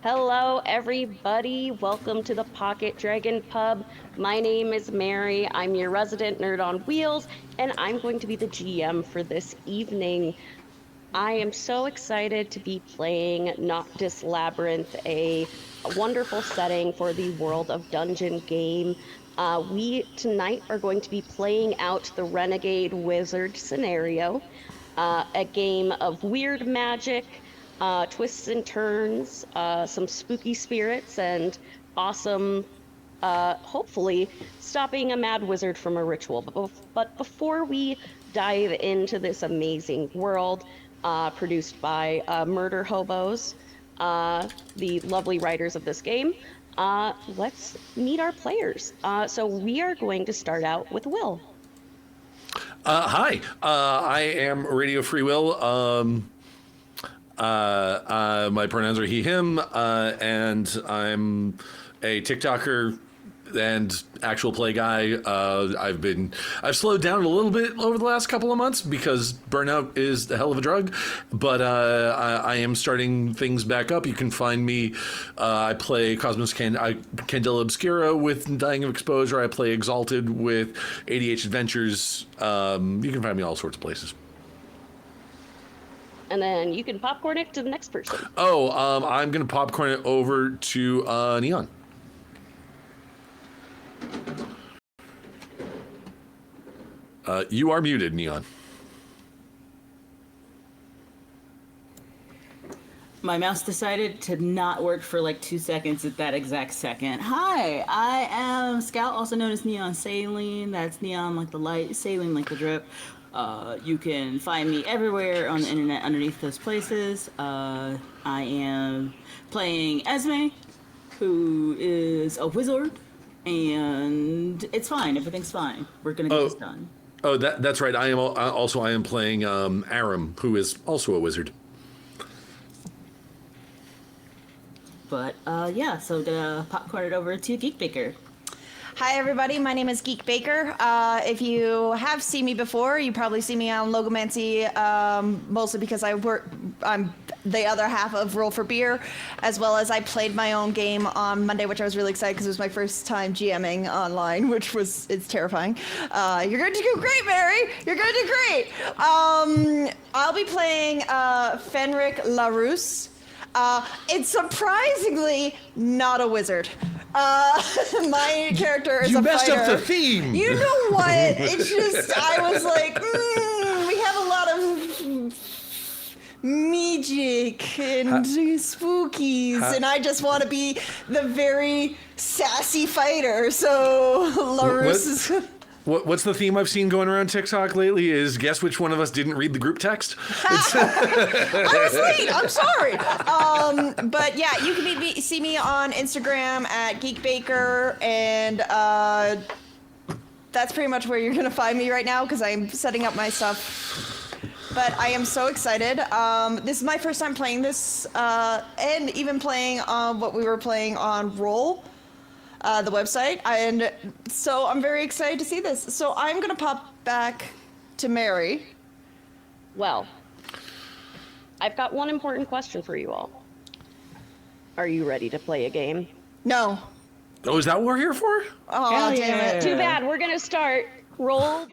Hello, everybody. Welcome to the Pocket Dragon Pub. My name is Mary. I'm your resident nerd on wheels, and I'm going to be the GM for this evening. I am so excited to be playing Noctis Labyrinth, a wonderful setting for the World of Dungeon game. We tonight are going to be playing out the Renegade Wizard scenario, a game of weird magic, twists and turns, some spooky spirits, and awesome, hopefully, stopping a mad wizard from a ritual. But before we dive into this amazing world, produced by Murder Hobos, the lovely writers of this game, let's meet our players. So we are going to start out with Will. Hi, I am Radio Free Will. My pronouns are he, him, and I'm a TikToker and actual play guy. I've slowed down a little bit over the last couple of months because burnout is a hell of a drug, but I am starting things back up. You can find me, I play Candela Obscura with Dying of Exposure. I play Exalted with ADH Adventures. You can find me all sorts of places. And then you can popcorn it to the next person. Oh, I'm going to popcorn it over to Neon. You are muted, Neon. My mouse decided to not work for like 2 seconds at that exact second. Hi, I am Scout, also known as Neon Saline. That's neon like the light, saline like the drip. You can find me everywhere on the internet underneath those places. I am playing Esme, who is a wizard, and it's fine. Everything's fine. We're gonna get this done. Oh, that's right. I am playing Aram, who is also a wizard. But yeah, so to popcorn it over to Geekbaker. Hi everybody, my name is Geekbaker. If you have seen me before, you probably see me on Logomancy, mostly because I'm the other half of Roll for Beer, as well as I played my own game on Monday, which I was really excited because it was my first time GMing online, it's terrifying. You're going to do great, Mary! You're going to do great! I'll be playing Fenric LaRousse. It's surprisingly not a wizard. My character is a fighter. You messed up the theme! You know what? It's just, I was like, we have a lot of magic and spookies, and I just want to be the very sassy fighter, so LaRousse is... What's the theme I've seen going around TikTok lately is guess which one of us didn't read the group text? I was late. I'm sorry. But yeah, you can see me on Instagram at Geekbaker, and that's pretty much where you're going to find me right now because I'm setting up my stuff but I am so excited. This is my first time playing this, and even playing what we were playing on Roll, the website, and so I'm very excited to see this. So I'm gonna pop back to Mary. Well, I've got one important question for you all. Are you ready to play a game? No. Oh, is that what we're here for? Oh, Hell damn it. yeah. Too bad. We're gonna start. Roll.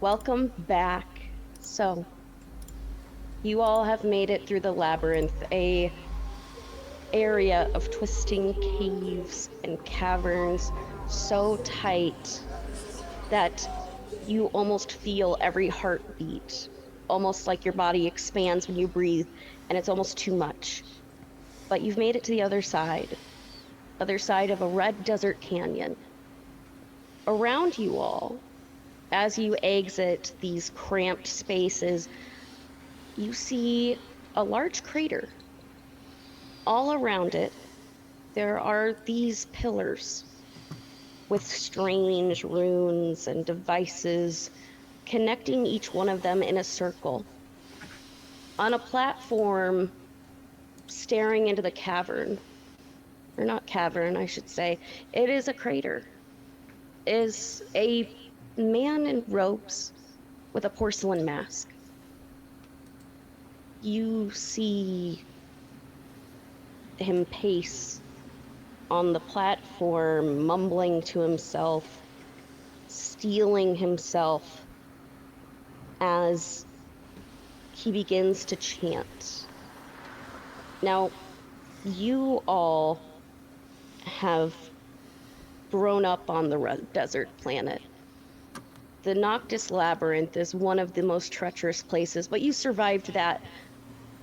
Welcome back. So, you all have made it through the labyrinth, a area of twisting caves and caverns so tight that you almost feel every heartbeat, almost like your body expands when you breathe, and it's almost too much. But you've made it to the other side of a red desert canyon. Around you all, as you exit these cramped spaces, you see a large crater. All around it, there are these pillars with strange runes and devices connecting each one of them in a circle. On a platform staring into the cavern, or not cavern, I should say, it is a crater, is a man in robes with a porcelain mask. You see him pace on the platform, mumbling to himself, steeling himself as he begins to chant. Now, you all have grown up on the red desert planet. The Noctis Labyrinth is one of the most treacherous places, but you survived that.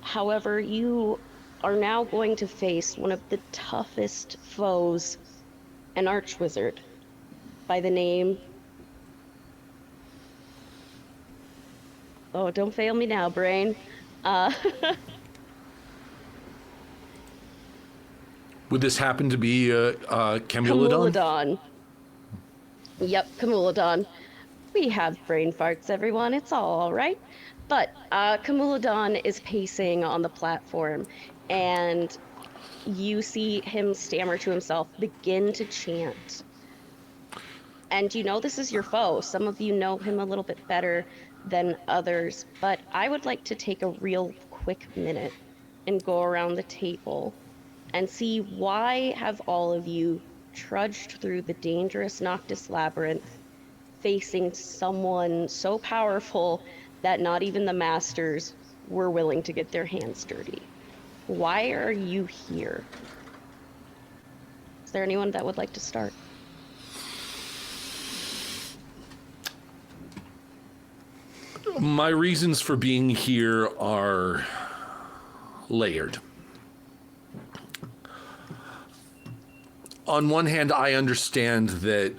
However, you are now going to face one of the toughest foes, an archwizard by the name... Oh, don't fail me now, brain. Would this happen to be Camulodon? Camulodon. Yep, Camulodon. We have brain farts, everyone. It's all right. But Camulodon is pacing on the platform, and you see him stammer to himself, begin to chant. And you know this is your foe. Some of you know him a little bit better than others, but I would like to take a real quick minute and go around the table and see why have all of you trudged through the dangerous Noctis Labyrinth facing someone so powerful that not even the masters were willing to get their hands dirty. Why are you here? Is there anyone that would like to start? My reasons for being here are layered. On one hand, I understand that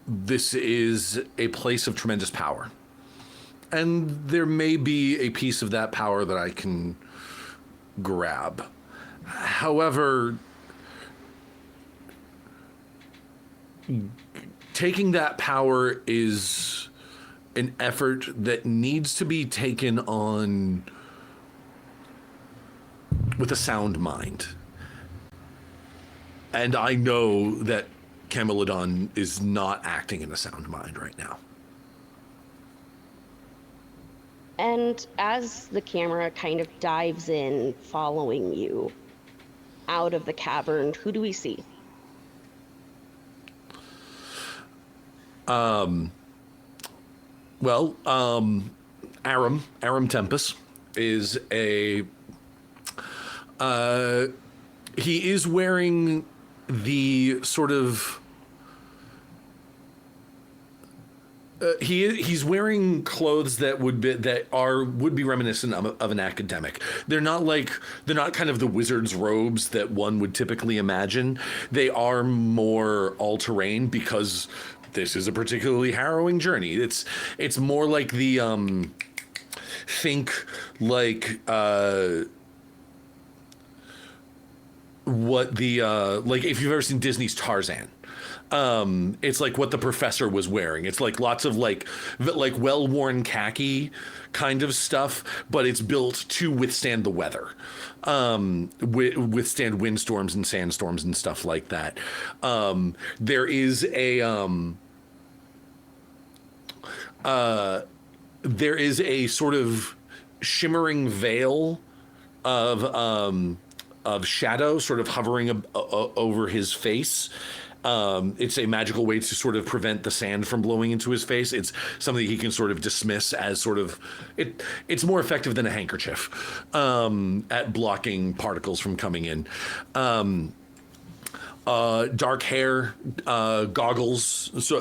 this is a place of tremendous power. And there may be a piece of that power that I can grab. However, taking that power is an effort that needs to be taken on with a sound mind. And I know that Camelodon is not acting in a sound mind right now. And as the camera kind of dives in, following you out of the cavern, who do we see? Well, Aram Tempest is he is wearing the sort of he's wearing clothes that would be reminiscent of an academic. They're not kind of the wizard's robes that one would typically imagine. They are more all-terrain because this is a particularly harrowing journey. It's more like the think like what the like if you've ever seen Disney's Tarzan. It's like what the professor was wearing. It's like lots of like well-worn khaki kind of stuff, but it's built to withstand the weather, withstand windstorms and sandstorms and stuff like that. There is a sort of shimmering veil of shadow sort of hovering over his face. It's a magical way to sort of prevent the sand from blowing into his face. It's something he can sort of dismiss as sort of it's more effective than a handkerchief at blocking particles from coming in. Dark hair, goggles,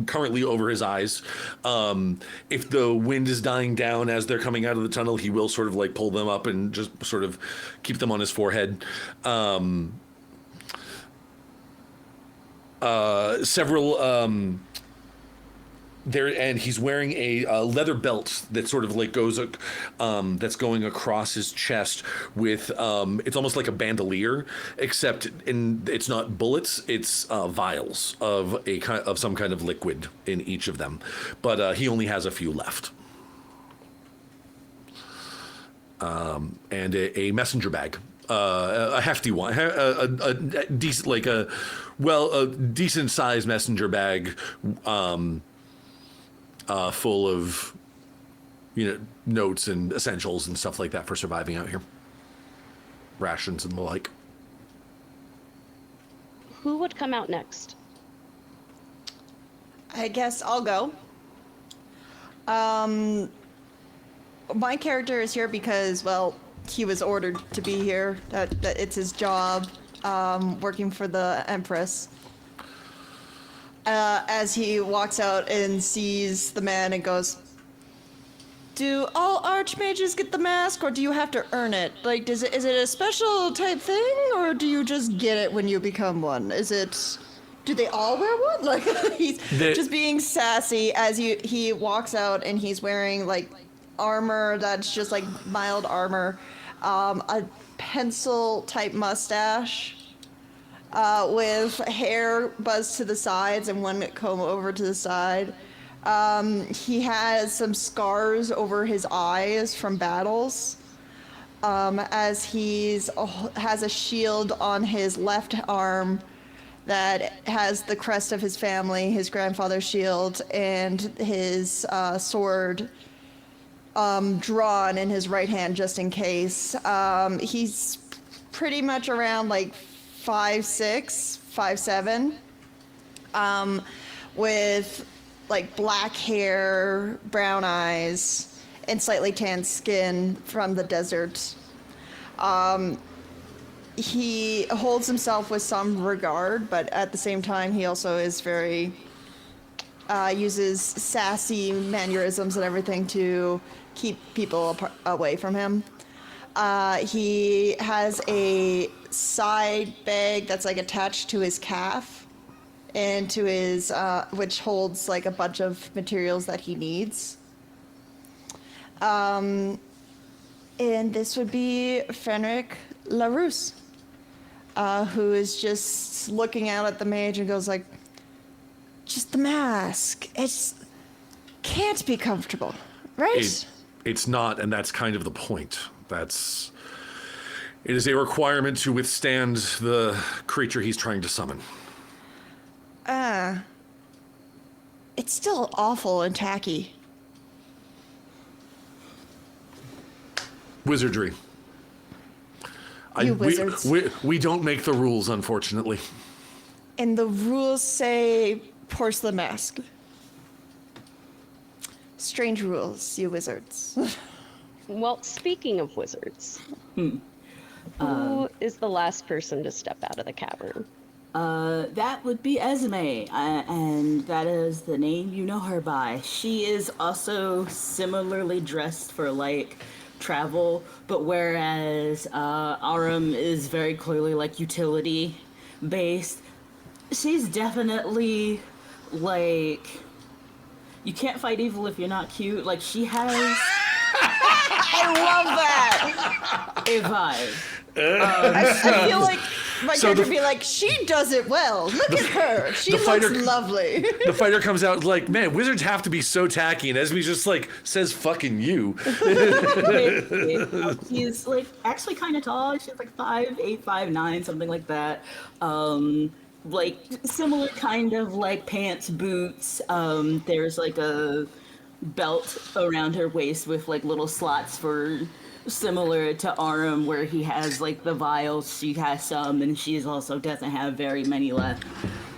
currently over his eyes. If the wind is dying down as they're coming out of the tunnel, he will sort of like pull them up and just sort of keep them on his forehead. Several there, and he's wearing a leather belt that sort of like goes that's going across his chest with it's almost like a bandolier, except it's not bullets, it's vials of some kind of liquid in each of them, but he only has a few left. And a messenger bag, a hefty one, a decent, like a decent sized messenger bag, full of, notes and essentials and stuff like that for surviving out here, rations and the like. Who would come out next? I guess I'll go. My character is here because, well, he was ordered to be here. That it's his job, working for the Empress. As he walks out and sees the man and goes, "Do all archmages get the mask, or do you have to earn it? Like, is it a special type thing, or do you just get it when you become one? Do they all wear one?" Like, he's just being sassy as he walks out, and he's wearing like armor that's just like mild armor, a pencil type mustache. With hair buzzed to the sides and one comb over to the side. He has some scars over his eyes from battles. As has a shield on his left arm that has the crest of his family, his grandfather's shield, and his sword drawn in his right hand just in case. He's pretty much around like 5'6", 5'7", with like black hair, brown eyes, and slightly tanned skin from the desert. He holds himself with some regard, but at the same time, he also is very uses sassy mannerisms and everything to keep people away from him. He has a side bag that's like attached to his calf and to his which holds like a bunch of materials that he needs. And this would be Fenric LaRousse, who is just looking out at the mage and goes like, "Just the mask. It can't be comfortable, right?" It's not, and that's kind of the point. It is a requirement to withstand the creature he's trying to summon. It's still awful and tacky. Wizardry. Wizards. We don't make the rules, unfortunately. And the rules say porcelain mask. Strange rules, you wizards. Well, speaking of wizards, who is the last person to step out of the cavern? That would be Esme, and that is the name you know her by. She is also similarly dressed for, like, travel, but whereas Arum is very clearly, like, utility-based, she's definitely, like, you can't fight evil if you're not cute. Like, she has I love that! a vibe. I feel like my So character the- would be like, she does it well. Look at her. She the looks fighter- lovely. The fighter comes out like, man, wizards have to be so tacky, and Esme just like says fucking you. She's, like, actually kind of tall. She's like 5'8", 5'9", something like that. Like, similar kind of, like, pants, boots. There's, like, a belt around her waist with, like, little slots for, similar to Arum, where he has, like, the vials. She has some, and she also doesn't have very many left.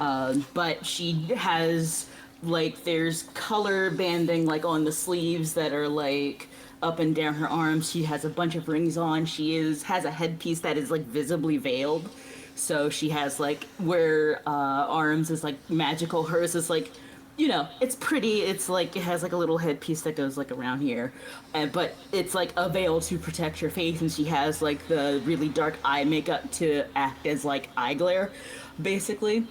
But she has, like, there's color banding, like, on the sleeves that are, like, up and down her arms. She has a bunch of rings on. She has a headpiece that is, like, visibly veiled. So she has, like, where Arms is, like, magical, hers is, like, you know, it's pretty. It's, like, it has, like, a little headpiece that goes, like, around here. But it's, like, a veil to protect her face, and she has, like, the really dark eye makeup to act as, like, eye glare, basically.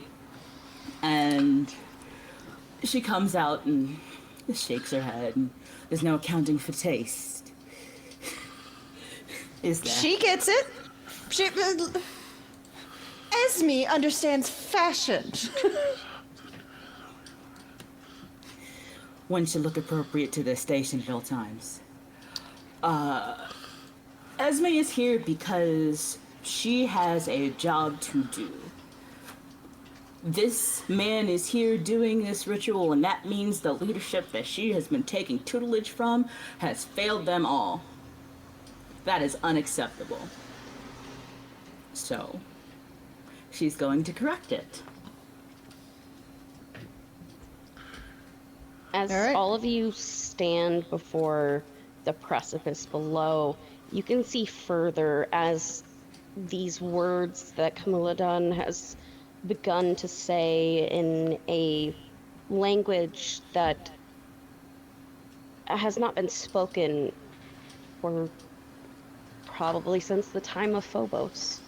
And she comes out and shakes her head, and there's no accounting for taste. Is that? She gets it. Esme understands fashion. One should look appropriate to the Stationville times. Esme is here because she has a job to do. This man is here doing this ritual, and that means the leadership that she has been taking tutelage from has failed them all. That is unacceptable. So, she's going to correct it. As All right. all of you stand before the precipice below, you can see further as these words that Camulodon has begun to say in a language that has not been spoken for probably since the time of Phobos.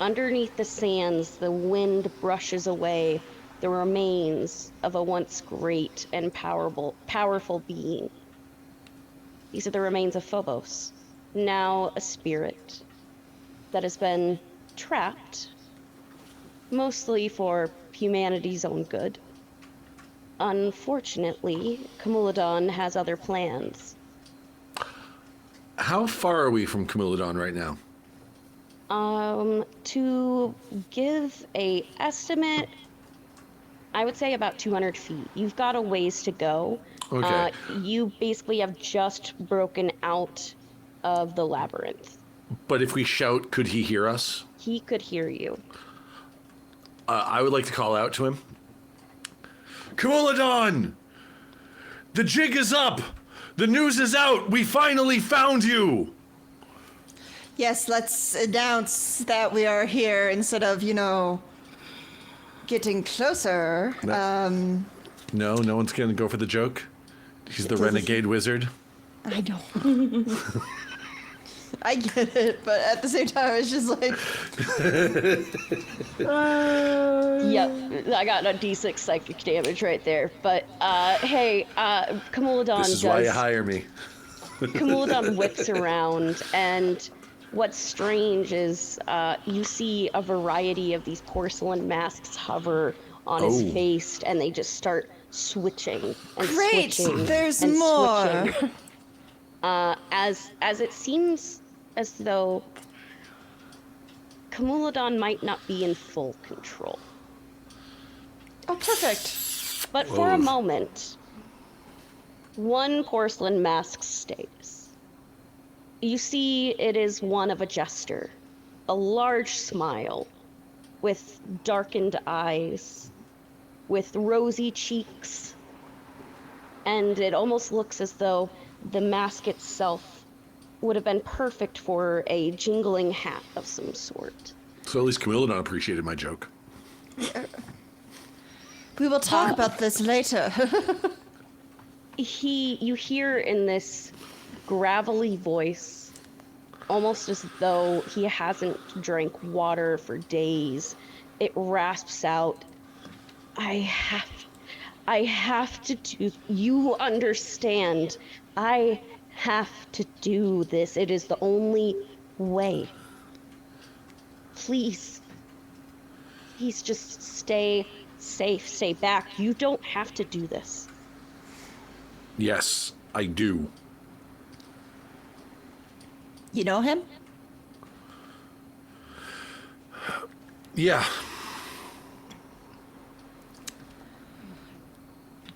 Underneath the sands, the wind brushes away the remains of a once great and powerful being. These are the remains of Phobos, now a spirit that has been trapped, mostly for humanity's own good. Unfortunately, Camulodon has other plans. How far are we from Camulodon right now? To give a estimate, I would say about 200 feet. You've got a ways to go. Okay. You basically have just broken out of the labyrinth. But if we shout, could he hear us? He could hear you. I would like to call out to him. Camulodon! The jig is up! The news is out! We finally found you! Yes, let's announce that we are here instead of, getting closer. No, no one's gonna go for the joke. He's the renegade wizard. I know. I get it, but at the same time, it's just like, Yep, I got a d6 psychic damage right there. But hey, Camulodon This is why you hire me. Camulodon whips around, and what's strange is you see a variety of these porcelain masks hover on his Oh. face, and they just start switching and great, switching. there's and more. switching. As it seems as though Camulodon might not be in full control. Oh, perfect. But for a moment, one porcelain mask stays. You see it is one of a jester, a large smile, with darkened eyes, with rosy cheeks, and it almost looks as though the mask itself would have been perfect for a jingling hat of some sort. So at least Camilla appreciated my joke. We will talk about this later. You hear in this gravelly voice, almost as though he hasn't drank water for days, it rasps out, I have to do, you understand, I have to do this. It is the only way. Please just stay safe, stay back. You don't have to do this. Yes, I do. You know him? Yeah.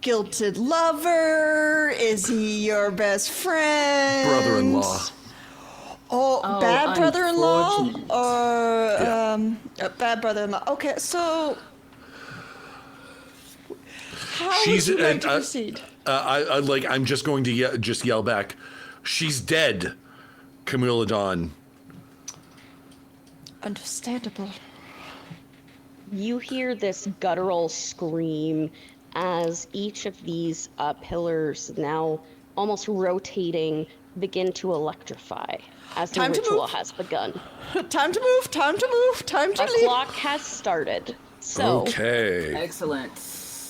Guilted lover? Is he your best friend? Brother-in-law. Oh, bad brother-in-law? unfortunate. Or, a bad brother-in-law. Okay, so... How would you like to proceed? I'm just going to yell back, she's dead, Camulodon. Understandable. You hear this guttural scream as each of these pillars, now almost rotating, begin to electrify as the Time to ritual move. has begun. Time to move, time to move, time to A leave. clock has started. So Okay. Excellent.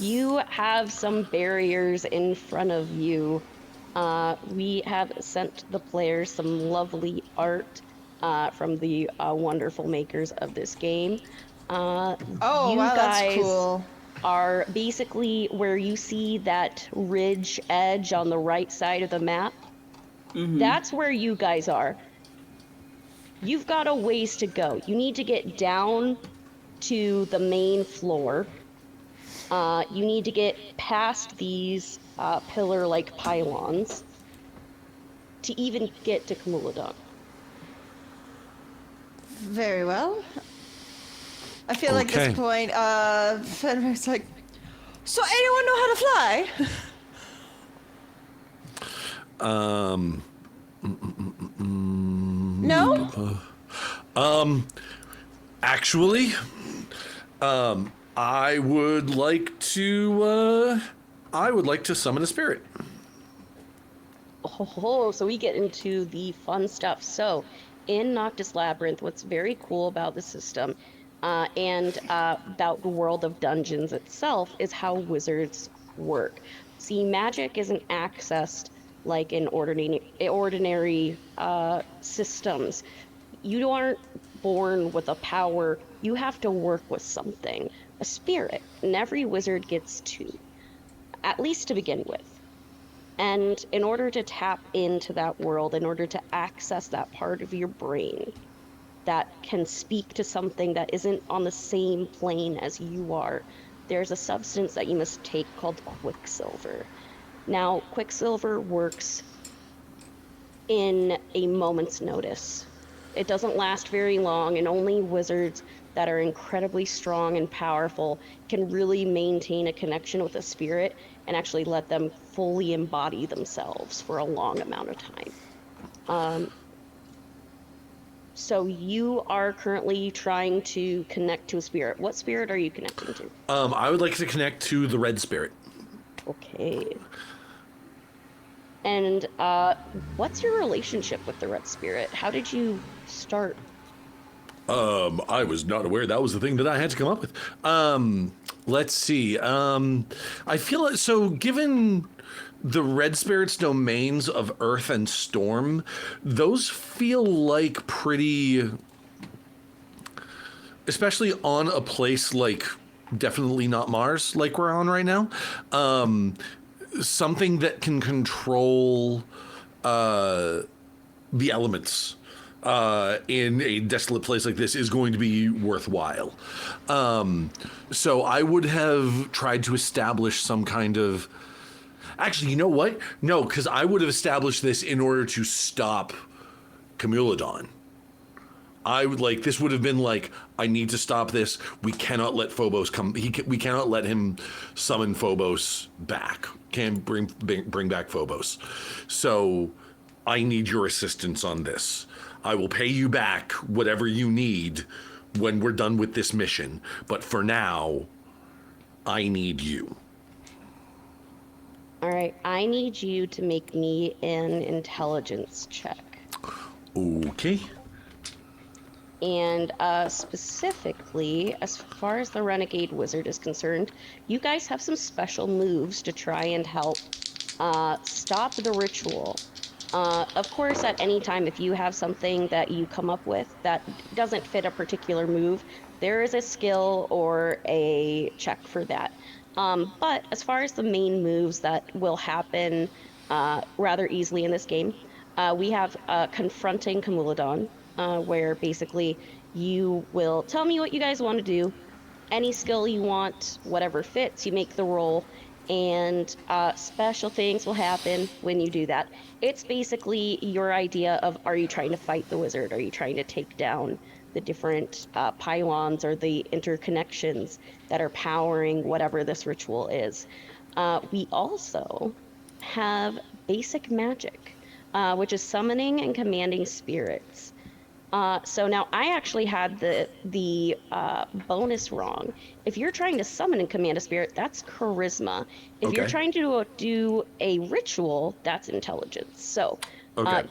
you have some barriers in front of you. We have sent the players some lovely art from the wonderful makers of this game. Oh, You wow, that's guys cool. are basically where you see that ridge edge on the right side of the map. That's where you guys are. You've got a ways to go. You need to get down to the main floor. You need to get past these pillar-like pylons to even get to Camulodon. Very well. I feel like at Okay. this point, Fenrir's like, so anyone know how to fly? No? Actually, I would like to summon a spirit. Oh, so we get into the fun stuff. So, in Noctis Labyrinth, what's very cool about the system and about the world of dungeons itself is how wizards work. See, magic isn't accessed like in ordinary systems. You aren't born with a power. You have to work with something, a spirit, and every wizard gets two, at least to begin with. And in order to tap into that world, in order to access that part of your brain that can speak to something that isn't on the same plane as you are, there's a substance that you must take called Quicksilver. Now, Quicksilver works in a moment's notice. It doesn't last very long, and only wizards that are incredibly strong and powerful can really maintain a connection with a spirit and actually let them fully embody themselves for a long amount of time. So you are currently trying to connect to a spirit. What spirit are you connecting to? I would like to connect to the red spirit. Okay. And what's your relationship with the red spirit? How did you start? I was not aware that was the thing that I had to come up with. Let's see. I feel like, so given the red spirit's domains of earth and storm, those feel like pretty, especially on a place like definitely not Mars, like we're on right now, something that can control the elements. in a desolate place like this is going to be worthwhile. So I would have tried to establish some kind of... Actually, you know what? No, because I would have established this in order to stop Camulodon. This would have been like, I need to stop this. We cannot let Phobos come. We cannot let him summon Phobos back. Can't bring back Phobos. So I need your assistance on this. I will pay you back whatever you need when we're done with this mission. But for now, I need you. All right, I need you to make me an intelligence check. Okay. And specifically, as far as the Renegade Wizard is concerned, you guys have some special moves to try and help stop the ritual. Of course, at any time, if you have something that you come up with that doesn't fit a particular move, there is a skill or a check for that. But as far as the main moves that will happen rather easily in this game, we have confronting Camulodon, where basically you will tell me what you guys want to do, any skill you want, whatever fits, you make the roll, and special things will happen when you do that. It's basically your idea of, are you trying to fight the wizard? Are you trying to take down the different pylons or the interconnections that are powering whatever this ritual is? We also have basic magic, which is summoning and commanding spirits. So now I actually had the bonus wrong. If you're trying to summon and command a spirit, that's charisma. If you're trying to do a ritual, that's intelligence. So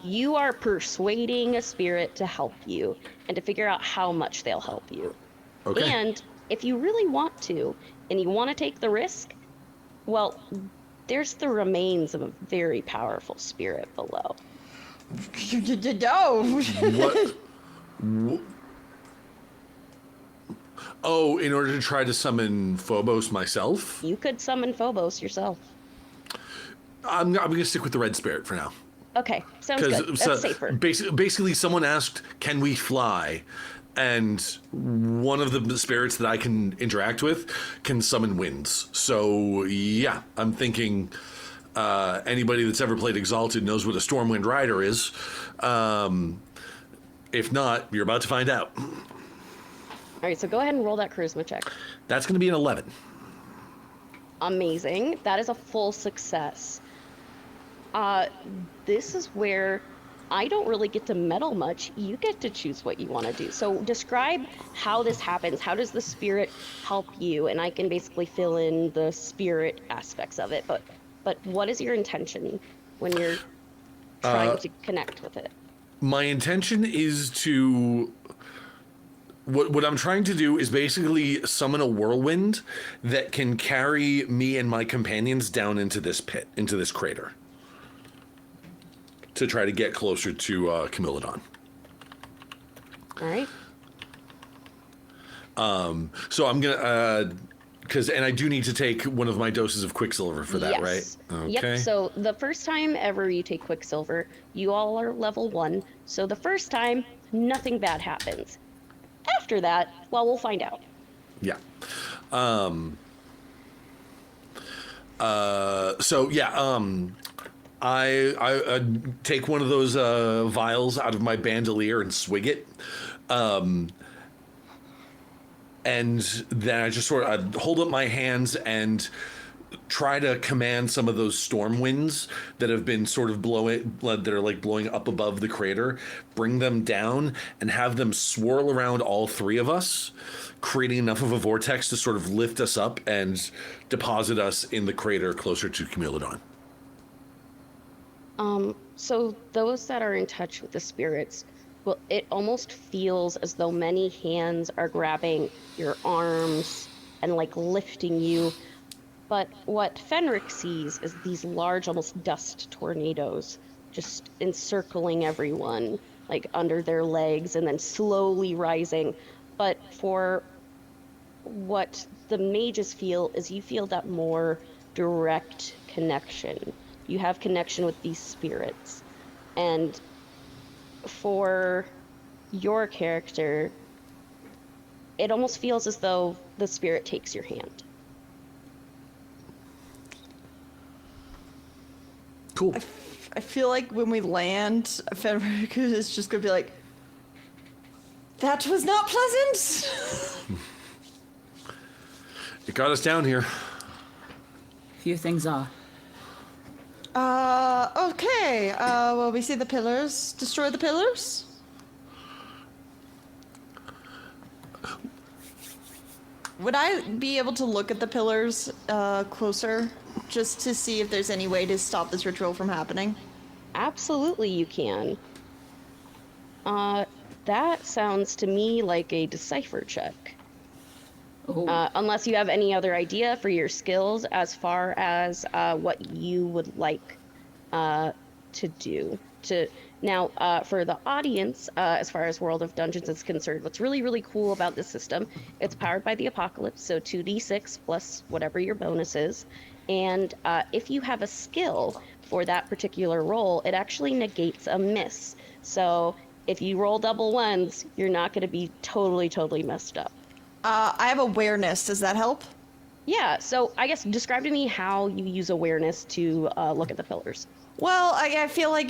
you are persuading a spirit to help you and to figure out how much they'll help you. Okay. And if you really want to, and you want to take the risk, well, there's the remains of a very powerful spirit below. No. What? Oh, in order to try to summon Phobos myself? You could summon Phobos yourself. I'm going to stick with the red spirit for now. Okay, sounds good. That's safer. Basically, someone asked, can we fly? And one of the spirits that I can interact with can summon winds. So, yeah, I'm thinking anybody that's ever played Exalted knows what a Stormwind Rider is. If not, you're about to find out. All right, so go ahead and roll that charisma check. That's going to be an 11. Amazing. That is a full success. This is where I don't really get to meddle much. You get to choose what you want to do. So describe how this happens. How does the spirit help you? And I can basically fill in the spirit aspects of it. But what is your intention when you're trying to connect with it? My intention is to... What I'm trying to do is basically summon a whirlwind that can carry me and my companions down into this pit, into this crater, to try to get closer to Camulodon. All right. So I'm gonna, and I do need to take one of my doses of Quicksilver for that, Yes. right? Okay. Yep, so the first time ever you take Quicksilver, you all are level 1. So the first time, nothing bad happens. After that, well, we'll find out. Yeah. I take one of those vials out of my bandolier and swig it. And then I just sort of hold up my hands and try to command some of those storm winds that have been sort of that are like blowing up above the crater, bring them down and have them swirl around all three of us, creating enough of a vortex to sort of lift us up and deposit us in the crater closer to Camulodon. So those that are in touch with the spirits, well, it almost feels as though many hands are grabbing your arms and like lifting you. But what Fenric sees is these large, almost dust tornadoes just encircling everyone, like under their legs and then slowly rising. But for what the mages feel is you feel that more direct connection. You have connection with these spirits. And for your character, it almost feels as though the spirit takes your hand. Cool. I feel like when we land, Fenric is just gonna be like, that was not pleasant. It got us down here. Few things are. Okay. Well, we see the pillars. Destroy the pillars? Would I be able to look at the pillars closer, just to see if there's any way to stop this ritual from happening? Absolutely, you can. That sounds to me like a decipher check. Oh. Unless you have any other idea for your skills as far as what you would like to do. Now, for the audience, as far as World of Dungeons is concerned, what's really, really cool about this system, it's powered by the Apocalypse, so 2d6 plus whatever your bonus is. And if you have a skill for that particular roll, it actually negates a miss. So if you roll double ones, you're not going to be totally messed up. I have awareness. Does that help? Yeah, so I guess describe to me how you use awareness to look at the pillars. Well, I feel like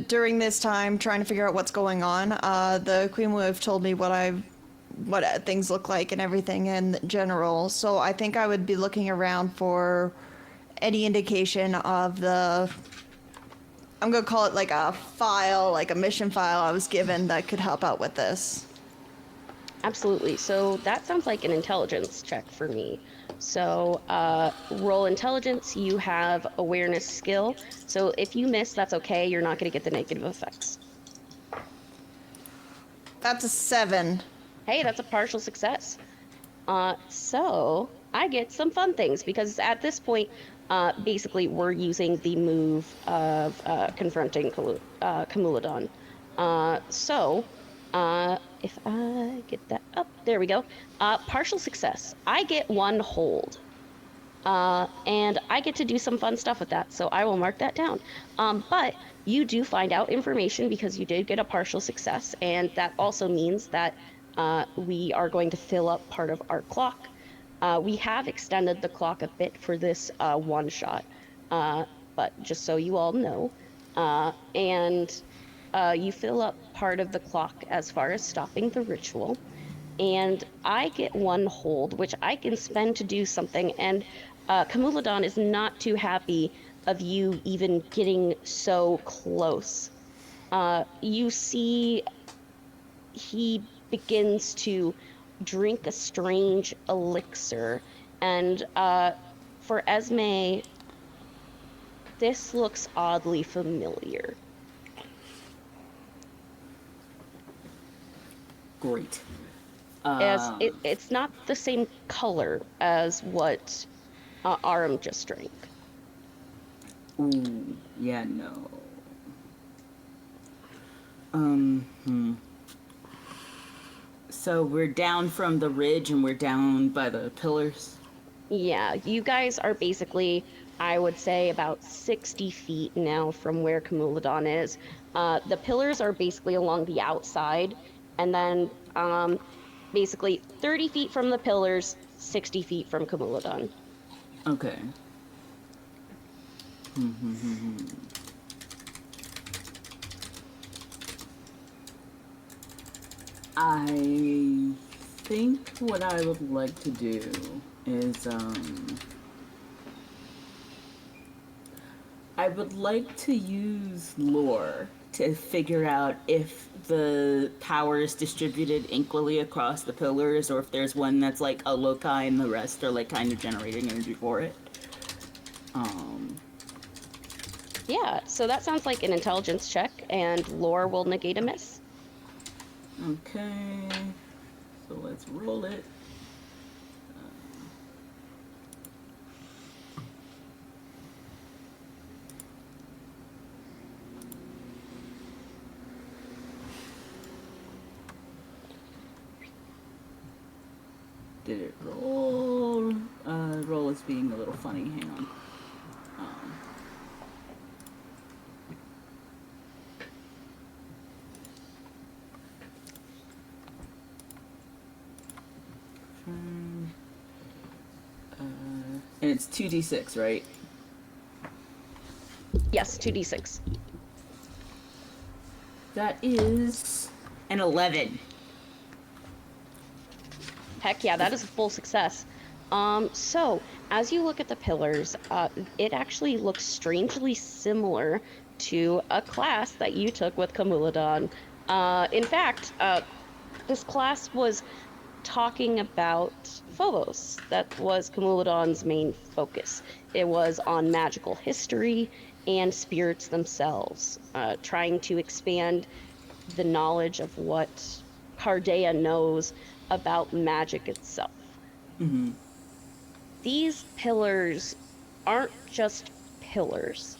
during this time, trying to figure out what's going on, the Queen would have told me what things look like and everything in general. So I think I would be looking around for any indication of I'm gonna call it like a file, like a mission file I was given that could help out with this. Absolutely. So that sounds like an intelligence check for me. So roll intelligence, you have awareness skill. So if you miss, that's okay. You're not going to get the negative effects. That's a 7. Hey, that's a partial success. So I get some fun things because at this point, basically we're using the move of confronting Camulodon. If I get that up, there we go. Partial success. I get 1 hold. And I get to do some fun stuff with that, so I will mark that down. But you do find out information because you did get a partial success, and that also means that we are going to fill up part of our clock. We have extended the clock a bit for this one shot, but just so you all know. You fill up part of the clock as far as stopping the ritual, and I get 1 hold, which I can spend to do something, and Camulodon is not too happy of you even getting so close. You see he begins to drink a strange elixir, and for Esme, this looks oddly familiar. Great. As it's not the same color as what Aram just drank. Ooh, yeah, no. So we're down from the ridge and we're down by the pillars? Yeah, you guys are basically, I would say, about 60 feet now from where Camulodon is. The pillars are basically along the outside, and then basically 30 feet from the pillars, 60 feet from Camulodon. Okay. I think what I would like to do is, I would like to use lore to figure out if the power is distributed equally across the pillars, or if there's one that's like a loci and the rest are like kind of generating energy for it. Yeah, so that sounds like an intelligence check, and lore will negate a miss. Okay, so let's roll it. Did it roll? Roll is being a little funny. Hang on. And it's 2d6, right? Yes, 2d6. That is an 11. Heck yeah, that is a full success. So, as you look at the pillars, it actually looks strangely similar to a class that you took with Camulodon. In fact, this class was talking about Phobos. That was Camulodon's main focus. It was on magical history and spirits themselves, trying to expand the knowledge of what Cardea knows about magic itself. Mm-hmm. These pillars aren't just pillars.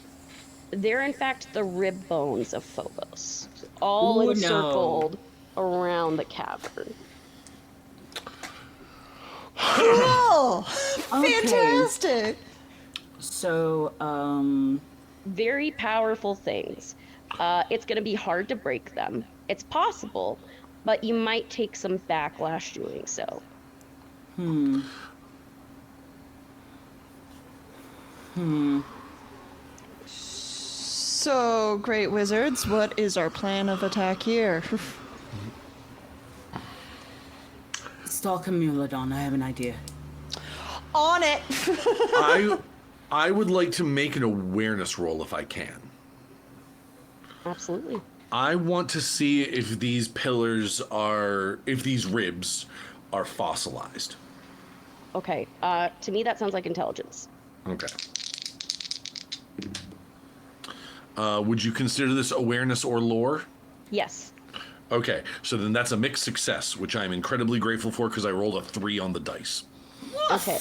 They're in fact the rib bones of Phobos, all Ooh, encircled around the cavern. Oh, Okay. fantastic! So, Very powerful things. It's going to be hard to break them. It's possible, but you might take some backlash doing so. So, great wizards, what is our plan of attack here? Stalk Camulodon, I have an idea. On it! I would like to make an awareness roll if I can. Absolutely. I want to see if these if these ribs are fossilized. Okay. To me, that sounds like intelligence. Okay. Would you consider this awareness or lore? Yes. Okay, so then that's a mixed success, which I'm incredibly grateful for because I rolled a 3 on the dice. Okay.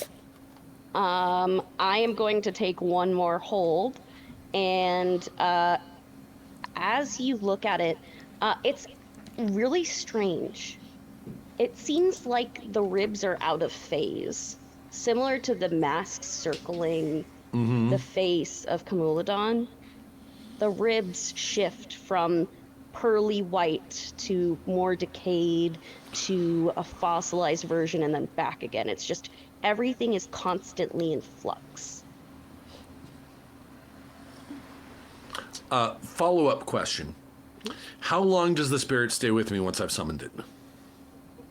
I am going to take one more hold, and as you look at it, it's really strange. It seems like the ribs are out of phase, similar to the masks circling the face of Camulodon. The ribs shift from pearly white to more decayed to a fossilized version and then back again. It's just everything is constantly in flux. Follow-up question. How long does the spirit stay with me once I've summoned it?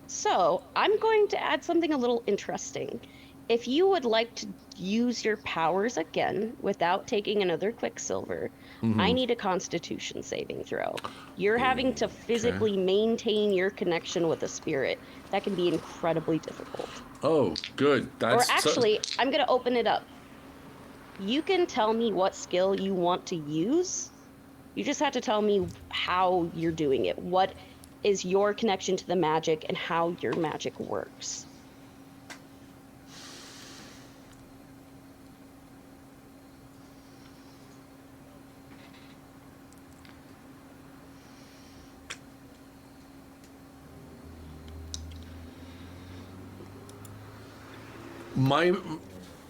So, I'm going to add something a little interesting. If you would like to use your powers again without taking another Quicksilver, I need a Constitution saving throw. You're having to physically maintain your connection with a spirit. That can be incredibly difficult. Oh, good. Or actually, I'm going to open it up. You can tell me what skill you want to use. You just have to tell me how you're doing it. What is your connection to the magic and how your magic works.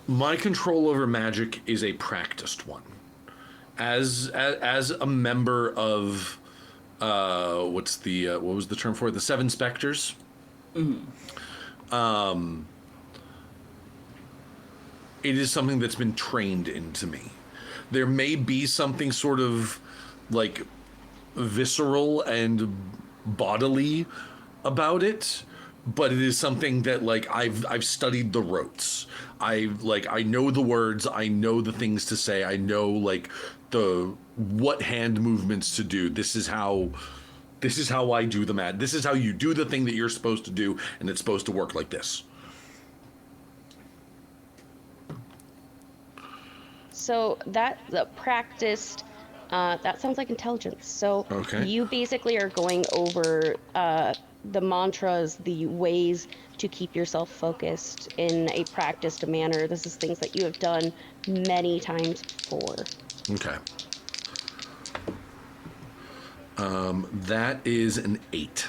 My control over magic is a practiced one. As a member of what was the term for it? The Seven Spectres. Mm-hmm. It is something that's been trained into me. There may be something sort of like visceral and bodily about it, but it is something that like I've studied the ropes. I know the words, I know the things to say, I know like what hand movements to do. This is how I do the math. This is how you do the thing that you're supposed to do, and it's supposed to work like this. So the practiced, that sounds like intelligence. So Okay. You basically are going over the mantras, the ways to keep yourself focused in a practiced manner. This is things that you have done many times before. Okay. That is an 8.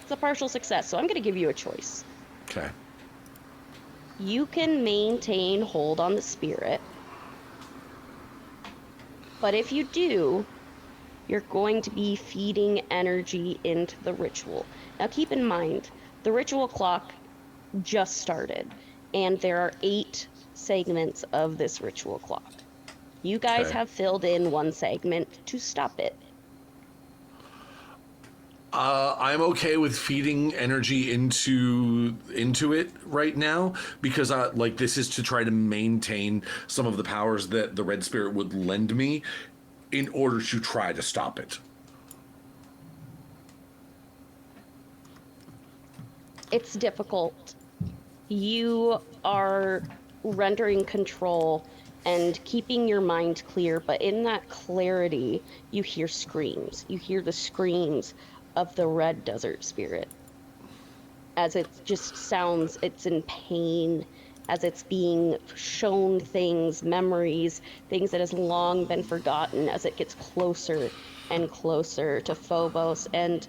It's a partial success, so I'm going to give you a choice. Okay. You can maintain hold on the spirit, but if you do, you're going to be feeding energy into the ritual. Now keep in mind, the ritual clock just started, and there are 8 segments of this ritual clock. You guys Okay. have filled in 1 segment to stop it. I'm okay with feeding energy into it right now because like this is to try to maintain some of the powers that the red spirit would lend me in order to try to stop it. It's difficult. You are rendering control and keeping your mind clear, but in that clarity, you hear screams. You hear the screams of the red desert spirit as it just sounds, it's in pain, as it's being shown things, memories, things that has long been forgotten as it gets closer and closer to Phobos. And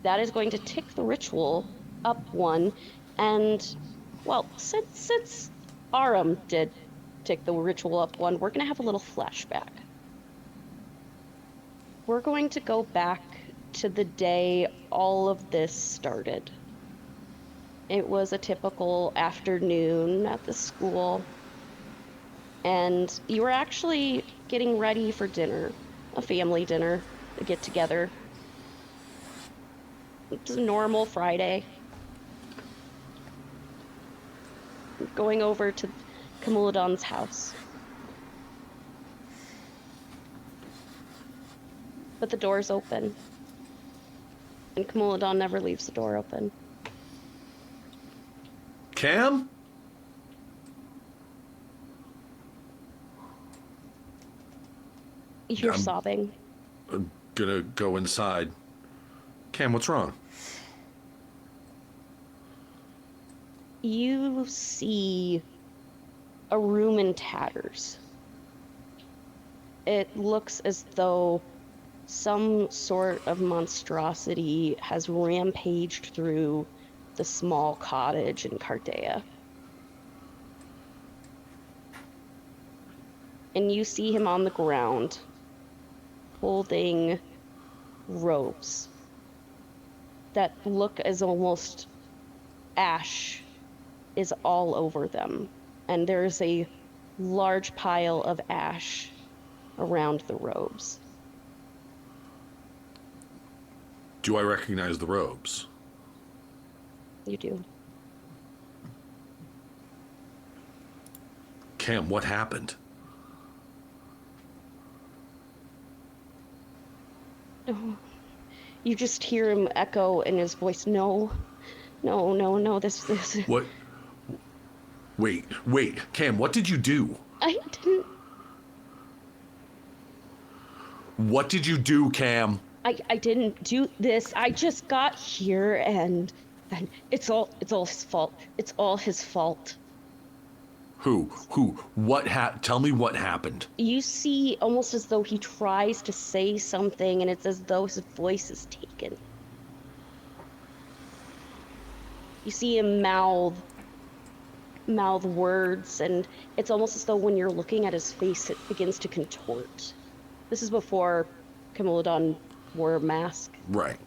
that is going to tick the ritual up 1. And, well, since Aram did tick the ritual up 1, we're going to have a little flashback. We're going to go back to the day all of this started. It was a typical afternoon at the school, and you were actually getting ready for dinner, a family dinner, a get-together. It's a normal Friday. Going over to Camulodon's house. But the door's open, and Camulodon never leaves the door open. Cam? You hear I'm- sobbing. I'm gonna go inside. Cam, what's wrong? You see a room in tatters. It looks as though some sort of monstrosity has rampaged through the small cottage in Cardea. And you see him on the ground, holding robes that look as almost ash is all over them. And there's a large pile of ash around the robes. Do I recognize the robes? You do. Cam, what happened? No. You just hear him echo in his voice, no, this. What? Wait, Cam, what did you do? I didn't, What did you do, Cam? I didn't do this. I just got here and it's all his fault. It's all his fault. Who? Tell me what happened. You see almost as though he tries to say something and it's as though his voice is taken. You see him mouth words, and it's almost as though when you're looking at his face, it begins to contort. This is before Camulodon wore a mask. Right.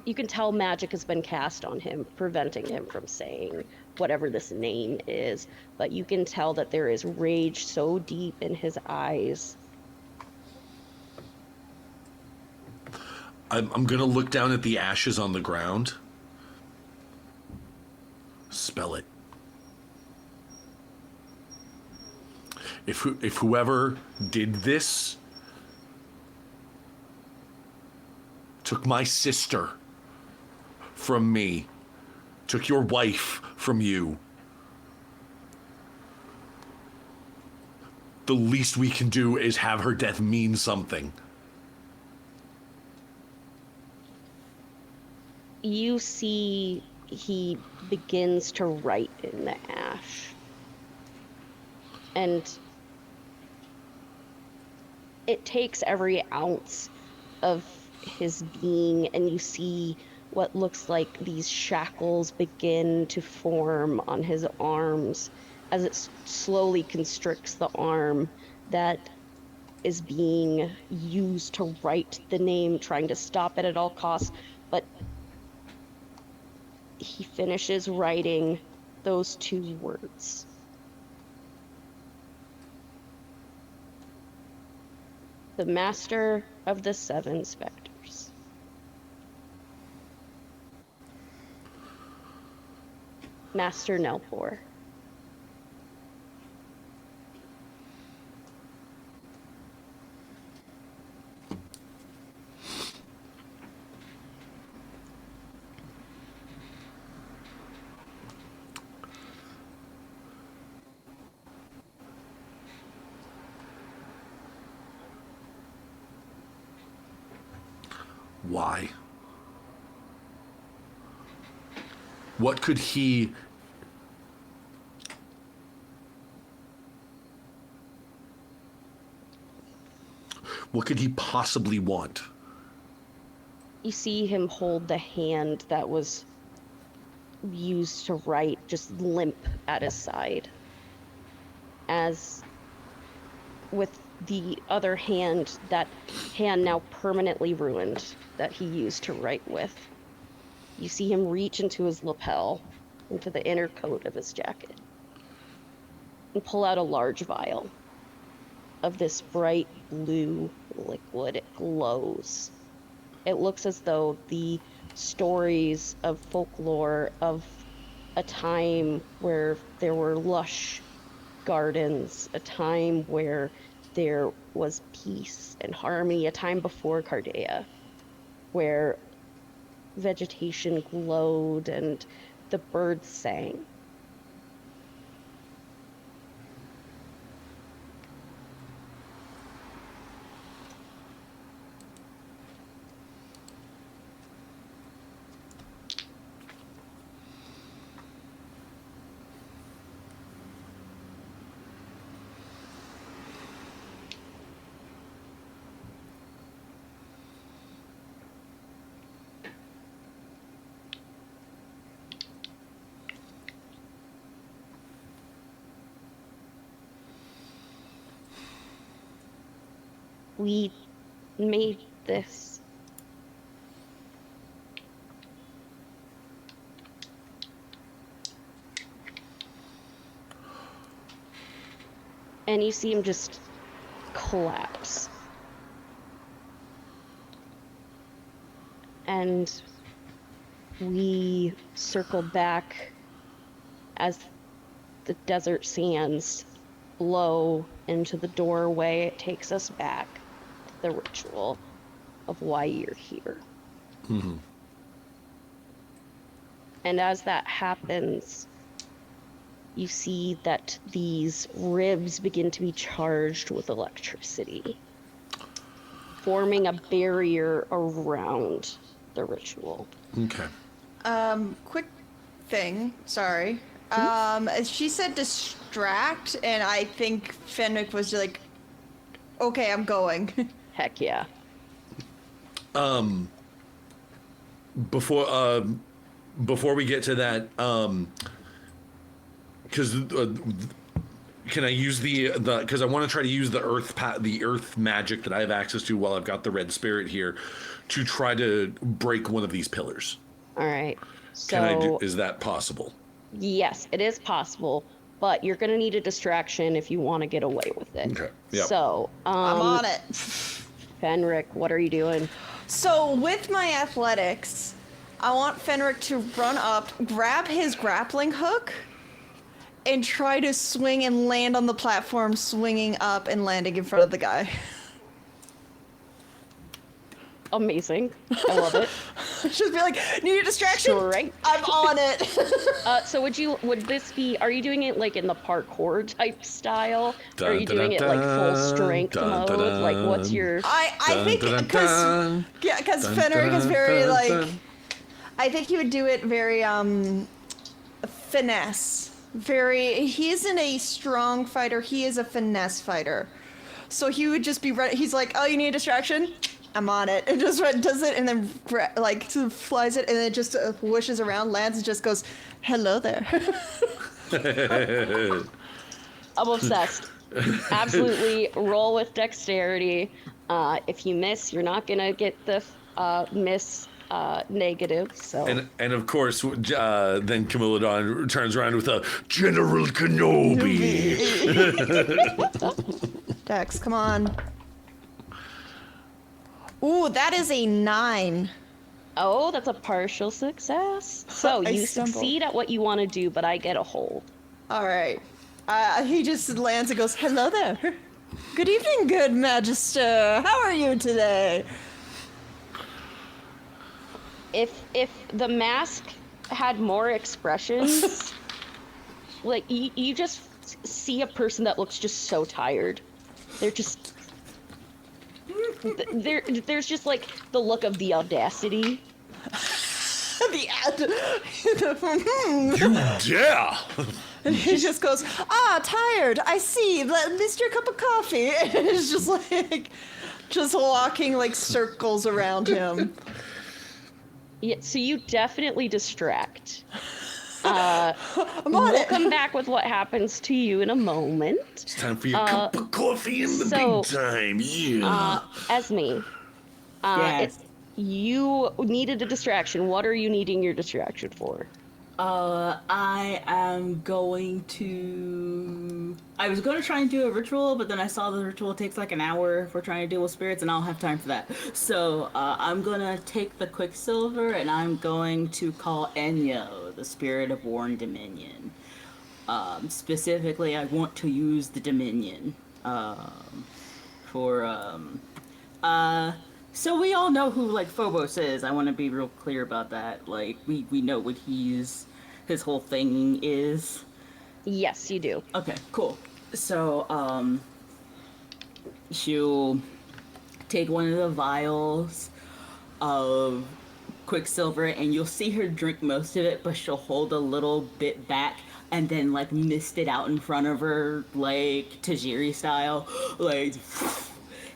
You can tell magic has been cast on him, preventing him from saying whatever this name is, but you can tell that there is rage so deep in his eyes. I'm gonna look down at the ashes on the ground. Spell it. If whoever did this took my sister from me, took your wife from you, the least we can do is have her death mean something. You see he begins to write in the ash. And it takes every ounce of his being, and you see what looks like these shackles begin to form on his arms as it slowly constricts the arm that is being used to write the name, trying to stop it at all costs. But he finishes writing those 2 words. The Master of the 7 Spectres. Master Nelpor. Why? What could he... What could he possibly want? You see him hold the hand that was used to write just limp at his side. As with the other hand, that hand now permanently ruined that he used to write with. You see him reach into his lapel, into the inner coat of his jacket, and pull out a large vial of this bright blue liquid. It glows. It looks as though the stories of folklore of a time where there were lush gardens, a time where there was peace and harmony, a time before Cardea, where vegetation glowed and the birds sang. We made this. And you see him just collapse. And we circle back as the desert sands blow into the doorway. It takes us back to the ritual of why you're here. Mm-hmm. And as that happens, you see that these ribs begin to be charged with electricity, forming a barrier around the ritual. Okay. Quick thing, sorry. She said distract, and I think Fenwick was like, okay, I'm going. Heck yeah. Before we get to that, because can I use the because I want to try to use the earth magic that I have access to while I've got the red spirit here to try to break one of these pillars. All right. So Can I do? Is that possible? yes, it is possible, but you're gonna need a distraction if you want to get away with it. Okay. Yep. So I'm on it. Fenric, what are you doing? So with my athletics, I want Fenric to run up, grab his grappling hook, and try to swing and land on the platform, swinging up and landing in front of the guy. Amazing. I love it. Just be like, need a distraction? Right. I'm on it. So would this be, are you doing it like in the parkour type style? Or are you doing it like full strength mode? Like what's your... I think, because Fenric is very like, I think he would do it very, finesse. He isn't a strong fighter, he is a finesse fighter. So he would just be ready, he's like, oh, you need a distraction? I'm on it. And just does it and then like flies it and then it just whooshes around, lands and just goes, hello there. I'm obsessed. Absolutely roll with dexterity. If you miss, you're not gonna get the miss negative. So And of course, then Camilla turns around with a General Kenobi. Dex, come on. Ooh, that is a 9. oh, that's a partial success. So I you stumbled. succeed at what you want to do, but I get a hold. All right. He just lands and goes, "Hello there. Good evening, good Magister. How are you today?" If the mask had more expressions, like you just see a person that looks just so tired. They're just there's just like the look of the audacity. Yeah. And he just goes, tired. I see. Missed your cup of coffee. And it's just like, just walking like circles around him. Yeah, so you definitely distract. I'm on We'll it. come back with what happens to you in a moment. It's time for your cup of coffee in the so, big time. Yeah. Esme, Yes. you needed a distraction. What are you needing your distraction for? I am going to... I was going to try and do a ritual, but then I saw the ritual takes like an hour if we're trying to deal with spirits, and I don't have time for that. So, I'm going to take the Quicksilver, and I'm going to call Enyo, the Spirit of War and Dominion. Specifically, I want to use the Dominion, so we all know who, like, Phobos is. I want to be real clear about that. Like, we know what his whole thing is. Yes, you do. Okay, cool. So, she'll take one of the vials of Quicksilver, and you'll see her drink most of it, but she'll hold a little bit back and then, like, mist it out in front of her, like, Tajiri style. Like...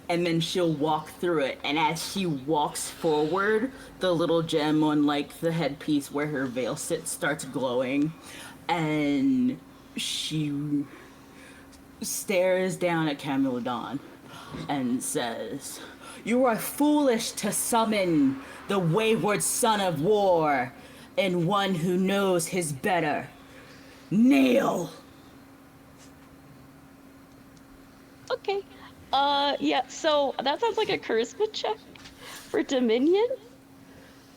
And then she'll walk through it, and as she walks forward, the little gem on, like, the headpiece where her veil sits starts glowing, and she stares down at Camilodon and says, "You are foolish to summon the wayward son of war and one who knows his better. Kneel!" Okay. Yeah, so that sounds like a charisma check for Dominion.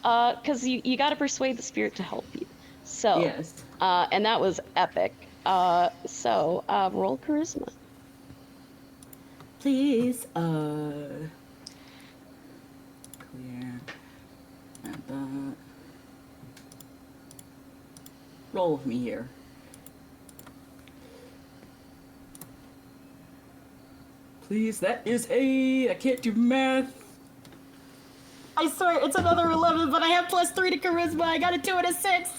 Because you gotta persuade the spirit to help you. So, Yes. And that was epic. So, roll charisma. Please, clear. Add that. Roll with me here. Please, that is I can't do math. I swear, it's another 11, but I have +3 to charisma. I got a 2 and a 6.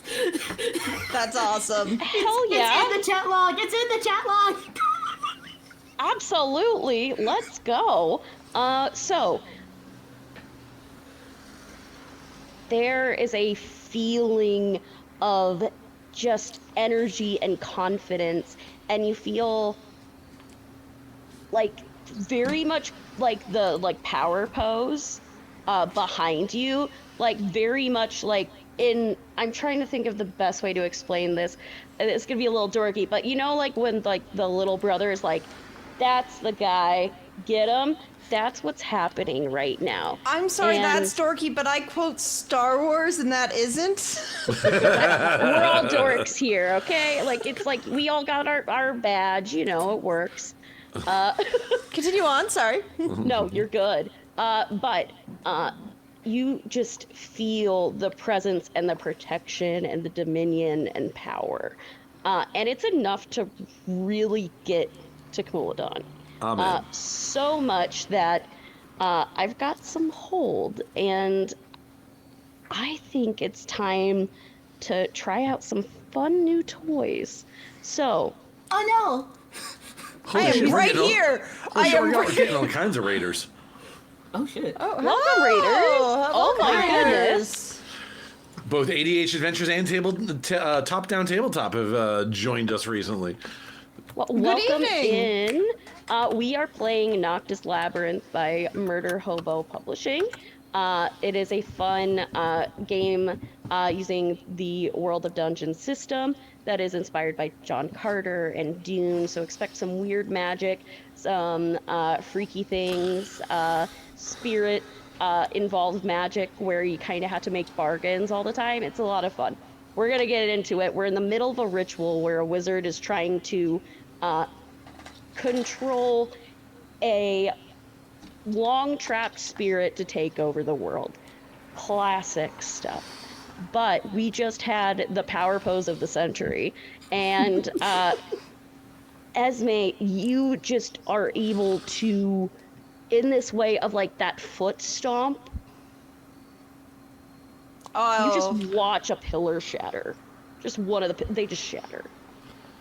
That's awesome. Hell yeah. It's in the chat log. It's in the chat log. Absolutely. Let's go. So there is a feeling of just energy and confidence, and you feel like very much like the power pose behind you, like very much like in, I'm trying to think of the best way to explain this. It's gonna be a little dorky, but you know, like when like the little brother is like, that's the guy, get him. That's what's happening right now. I'm sorry, And that's dorky, but I quote Star Wars and that isn't. we're all dorks here, okay? Like, it's like we all got our badge, you know, it works. Continue on, sorry. No, you're good. But you just feel the presence and the protection and the dominion and power. And it's enough to really get to Camilodon. Amen. So much that I've got some hold, and I think it's time to try out some fun new toys. So, Oh no! I am right here. I am We're right getting all kinds of raiders. Oh shit. Oh, welcome, Raiders! Oh my Raiders. Both ADH Adventures and Top Down Tabletop have joined us recently. Well, welcome evening. in. We are playing Noctis Labyrinth by Murder Hobo Publishing. It is a fun game using the World of Dungeons system that is inspired by John Carter and Dune. So expect some weird magic, some freaky things, spirit involved magic where you kind of have to make bargains all the time. It's a lot of fun. We're going to get into it. We're in the middle of a ritual where a wizard is trying to control a long trapped spirit to take over the world. Classic stuff. But we just had the power pose of the century. And Esme, you just are able to, in this way of like that foot stomp, you just watch a pillar shatter. Just one of they just shatter.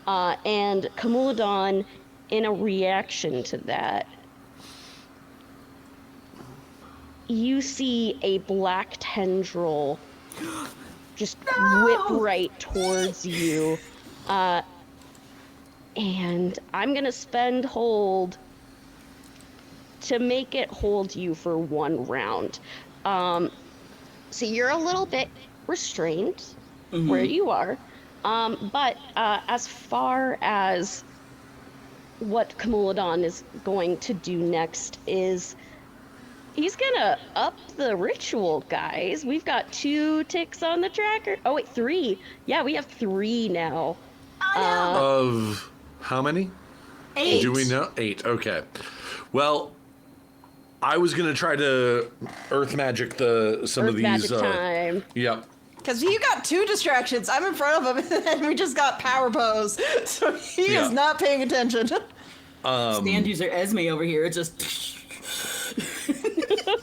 And Camulodon, in a reaction to that, you see a black tendril just whip right towards you. And I'm gonna spend hold to make it hold you for 1 round. So you're a little bit restrained where you are. But as far as what Camulodon is going to do next is he's gonna up the ritual, guys. We've got 2 ticks on the tracker. Oh wait, 3. Yeah, we have 3 now. Of how many? 8. Do we know? 8. Okay. Well, I was gonna try to earth magic some Earth of these. magic time. Yep. Because you got 2 distractions. I'm in front of him, and we just got power pose. So he Yeah. is not paying attention. Stand user Esme over here just.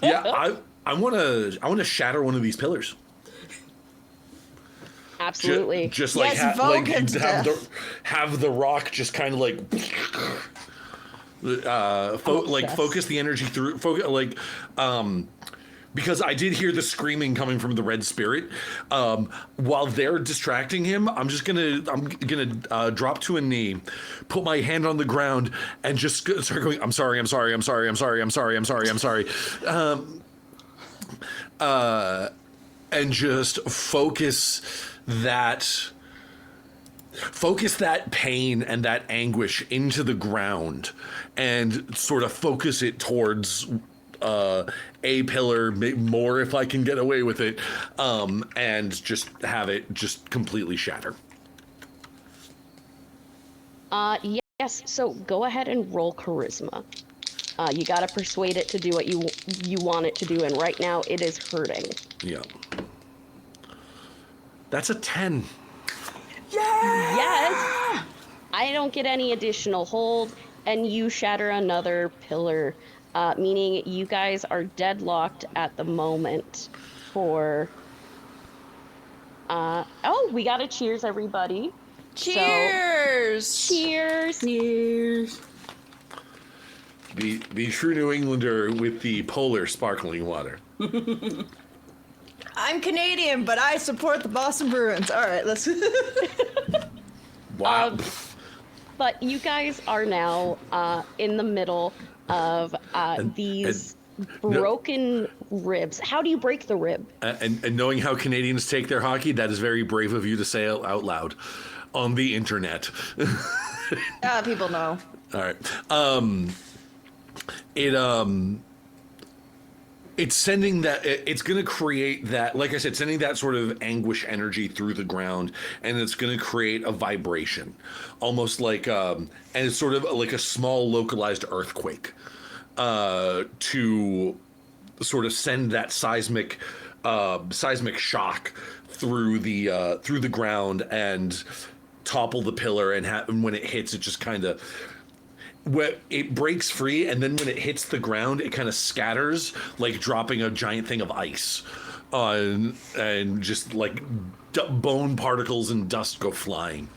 Yeah. I want to shatter one of these pillars. Absolutely. Just like, Yes, vogue him to death. have the rock just kind of like focus the energy through because I did hear the screaming coming from the red spirit. While they're distracting him, I'm gonna drop to a knee, put my hand on the ground, and just start going, I'm sorry, and just focus that pain and that anguish into the ground and sort of focus it towards a pillar, more if I can get away with it, and just have it just completely shatter. Yes, so go ahead and roll charisma. You gotta persuade it to do what you want it to do, and right now it is hurting. Yeah. That's a 10. Yes! I don't get any additional hold, and you shatter another pillar, meaning you guys are deadlocked at the moment for... oh, we got a cheers, everybody. Cheers! So, cheers! Cheers. The true New Englander with the polar sparkling water. I'm Canadian, but I support the Boston Bruins. All right, let's... Wow. But you guys are now in the middle of these broken ribs. How do you break the rib? And knowing how Canadians take their hockey, that is very brave of you to say it out loud on the internet. people know. All right. It's sending that, it's going to create that, like I said, sending that sort of anguish energy through the ground, and it's going to create a vibration, almost like, and it's sort of like a small localized earthquake, to sort of send that seismic shock through the ground and topple the pillar, and when it hits, it just kind of, it breaks free, and then when it hits the ground, it kind of scatters, like dropping a giant thing of ice on, and just like bone particles and dust go flying.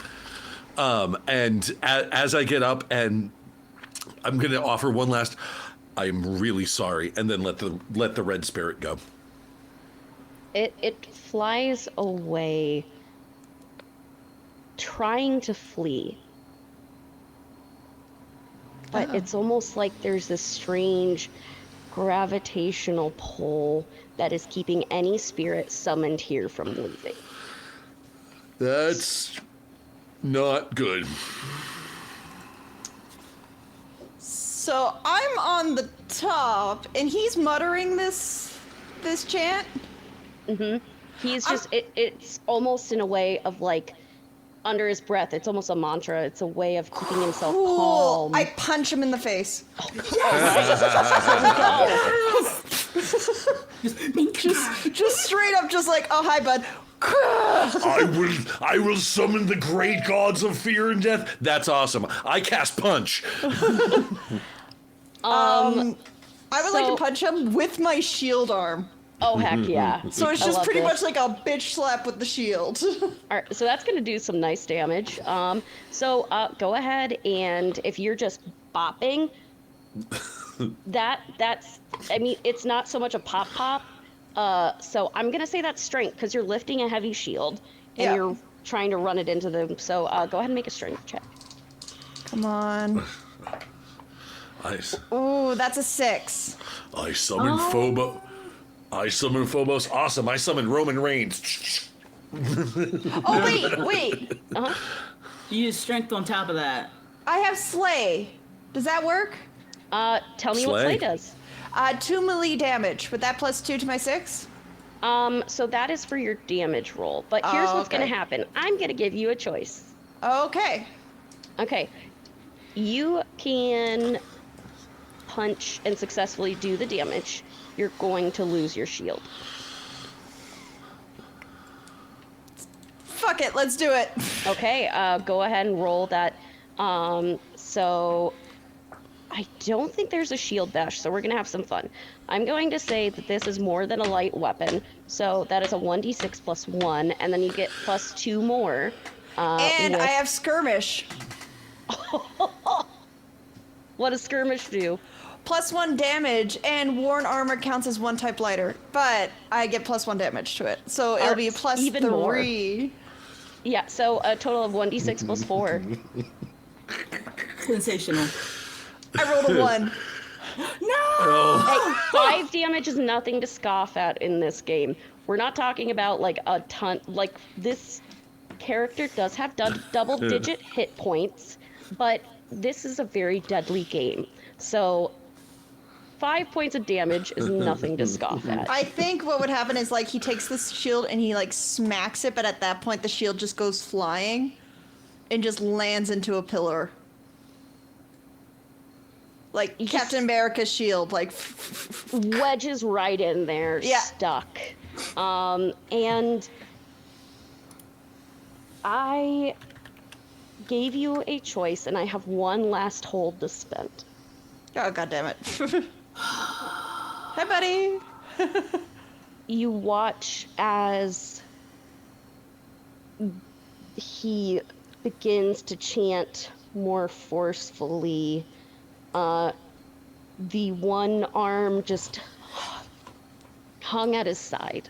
And as I get up, and I'm going to offer one last, I'm really sorry, and then let the red spirit go. It flies away, trying to flee. But it's almost like there's this strange gravitational pull that is keeping any spirit summoned here from leaving. That's not good. So I'm on the top, and he's muttering this chant. He's just, it's almost in a way of like, under his breath, it's almost a mantra. It's a way of keeping himself calm. I punch him in the face. just straight up, just like, oh, hi, bud. I will summon the great gods of fear and death. That's awesome. I cast punch. I would like to punch him with my shield arm. Oh, heck yeah. So it's just pretty much like a bitch slap with the shield. All right, so that's going to do some nice damage. Go ahead, and if you're just bopping, that's, I mean, it's not so much a pop. So I'm going to say that's strength, because you're lifting a heavy shield, and you're trying to run it into them. So go ahead and make a strength check. Come on. Nice. Ooh, that's a 6. I summon Phobos. Awesome. I summon Roman Reigns. Oh, wait. You use strength on top of that. I have Slay. Does that work? Tell me what Slay does. 2 melee damage. With that plus 2 to my 6? So that is for your damage roll. But here's what's going to happen. I'm going to give you a choice. Okay. You can punch and successfully do the damage. You're going to lose your shield. Fuck it, let's do it. Okay, go ahead and roll that. So I don't think there's a shield bash, so we're gonna have some fun. I'm going to say that this is more than a light weapon, so that is a 1d6 plus 1, and then you get plus 2 more. And I have skirmish. What does skirmish do? Plus 1 damage, and worn armor counts as 1 type lighter, but I get plus 1 damage to it, so it'll be plus even 3. More. Yeah, so a total of 1d6 plus 4. Sensational. I rolled a 1. No! Hey, 5 damage is nothing to scoff at in this game. We're not talking about like a ton. Like, this character does have double-digit hit points, but this is a very deadly game. So 5 points of damage is nothing to scoff at. I think what would happen is, like, he takes this shield and he, like, smacks it, but at that point the shield just goes flying and just lands into a pillar. Like Captain America's shield, like... wedges right in there, stuck. And I gave you a choice, and I have one last hold to spend. Oh, goddammit. Hi, buddy. You watch as he begins to chant more forcefully. The one arm just hung at his side,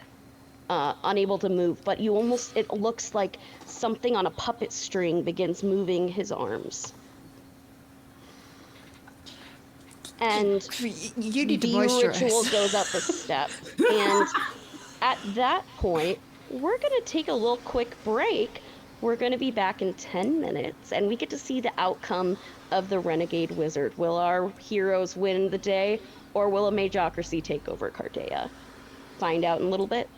unable to move, but it looks like something on a puppet string begins moving his arms. And you need to the moisturize. ritual goes up a step. And at that point, we're going to take a little quick break. We're going to be back in 10 minutes, and we get to see the outcome of the Renegade Wizard. Will our heroes win the day, or will a Mageocracy take over Cardea? Find out in a little bit.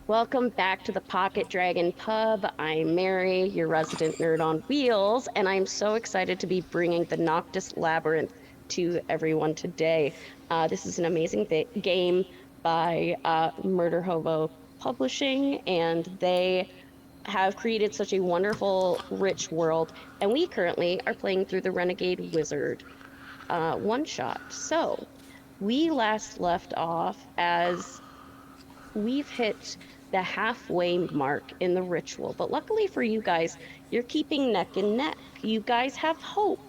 Welcome back to the Pocket Dragon Pub. I'm Mary, your resident nerd on wheels, and I'm so excited to be bringing the Noctis Labyrinth to everyone today. This is an amazing game by Murder Hobo Publishing, and they have created such a wonderful, rich world. And we currently are playing through the Renegade Wizard one shot. So we last left off as we've hit the halfway mark in the ritual. But luckily for you guys, you're keeping neck and neck. You guys have hope.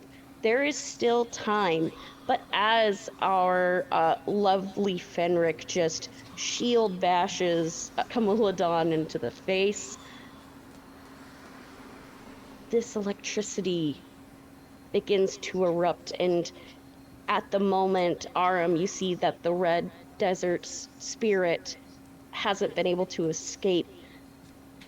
There is still time. But as our lovely Fenric just shield bashes Camulodon into the face, this electricity begins to erupt. And at the moment, Aram, you see that the red desert spirit hasn't been able to escape,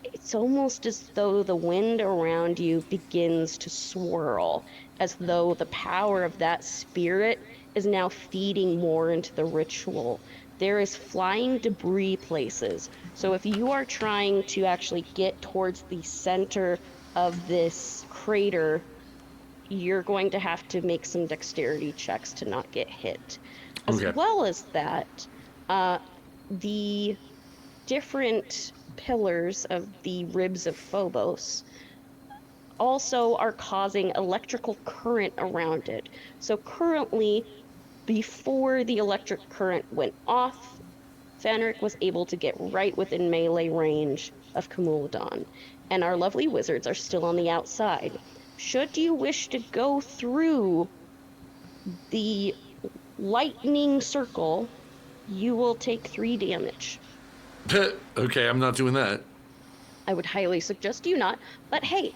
it's almost as though the wind around you begins to swirl, as though the power of that spirit is now feeding more into the ritual. There is flying debris places. So if you are trying to actually get towards the center of this crater, you're going to have to make some dexterity checks to not get hit. As Okay. well as that, the different pillars of the ribs of Phobos also are causing electrical current around it. So currently, before the electric current went off, Fenric was able to get right within melee range of Camulodon, and our lovely wizards are still on the outside. Should you wish to go through the lightning circle, you will take 3 damage. Okay, I'm not doing that. I would highly suggest you not, but hey,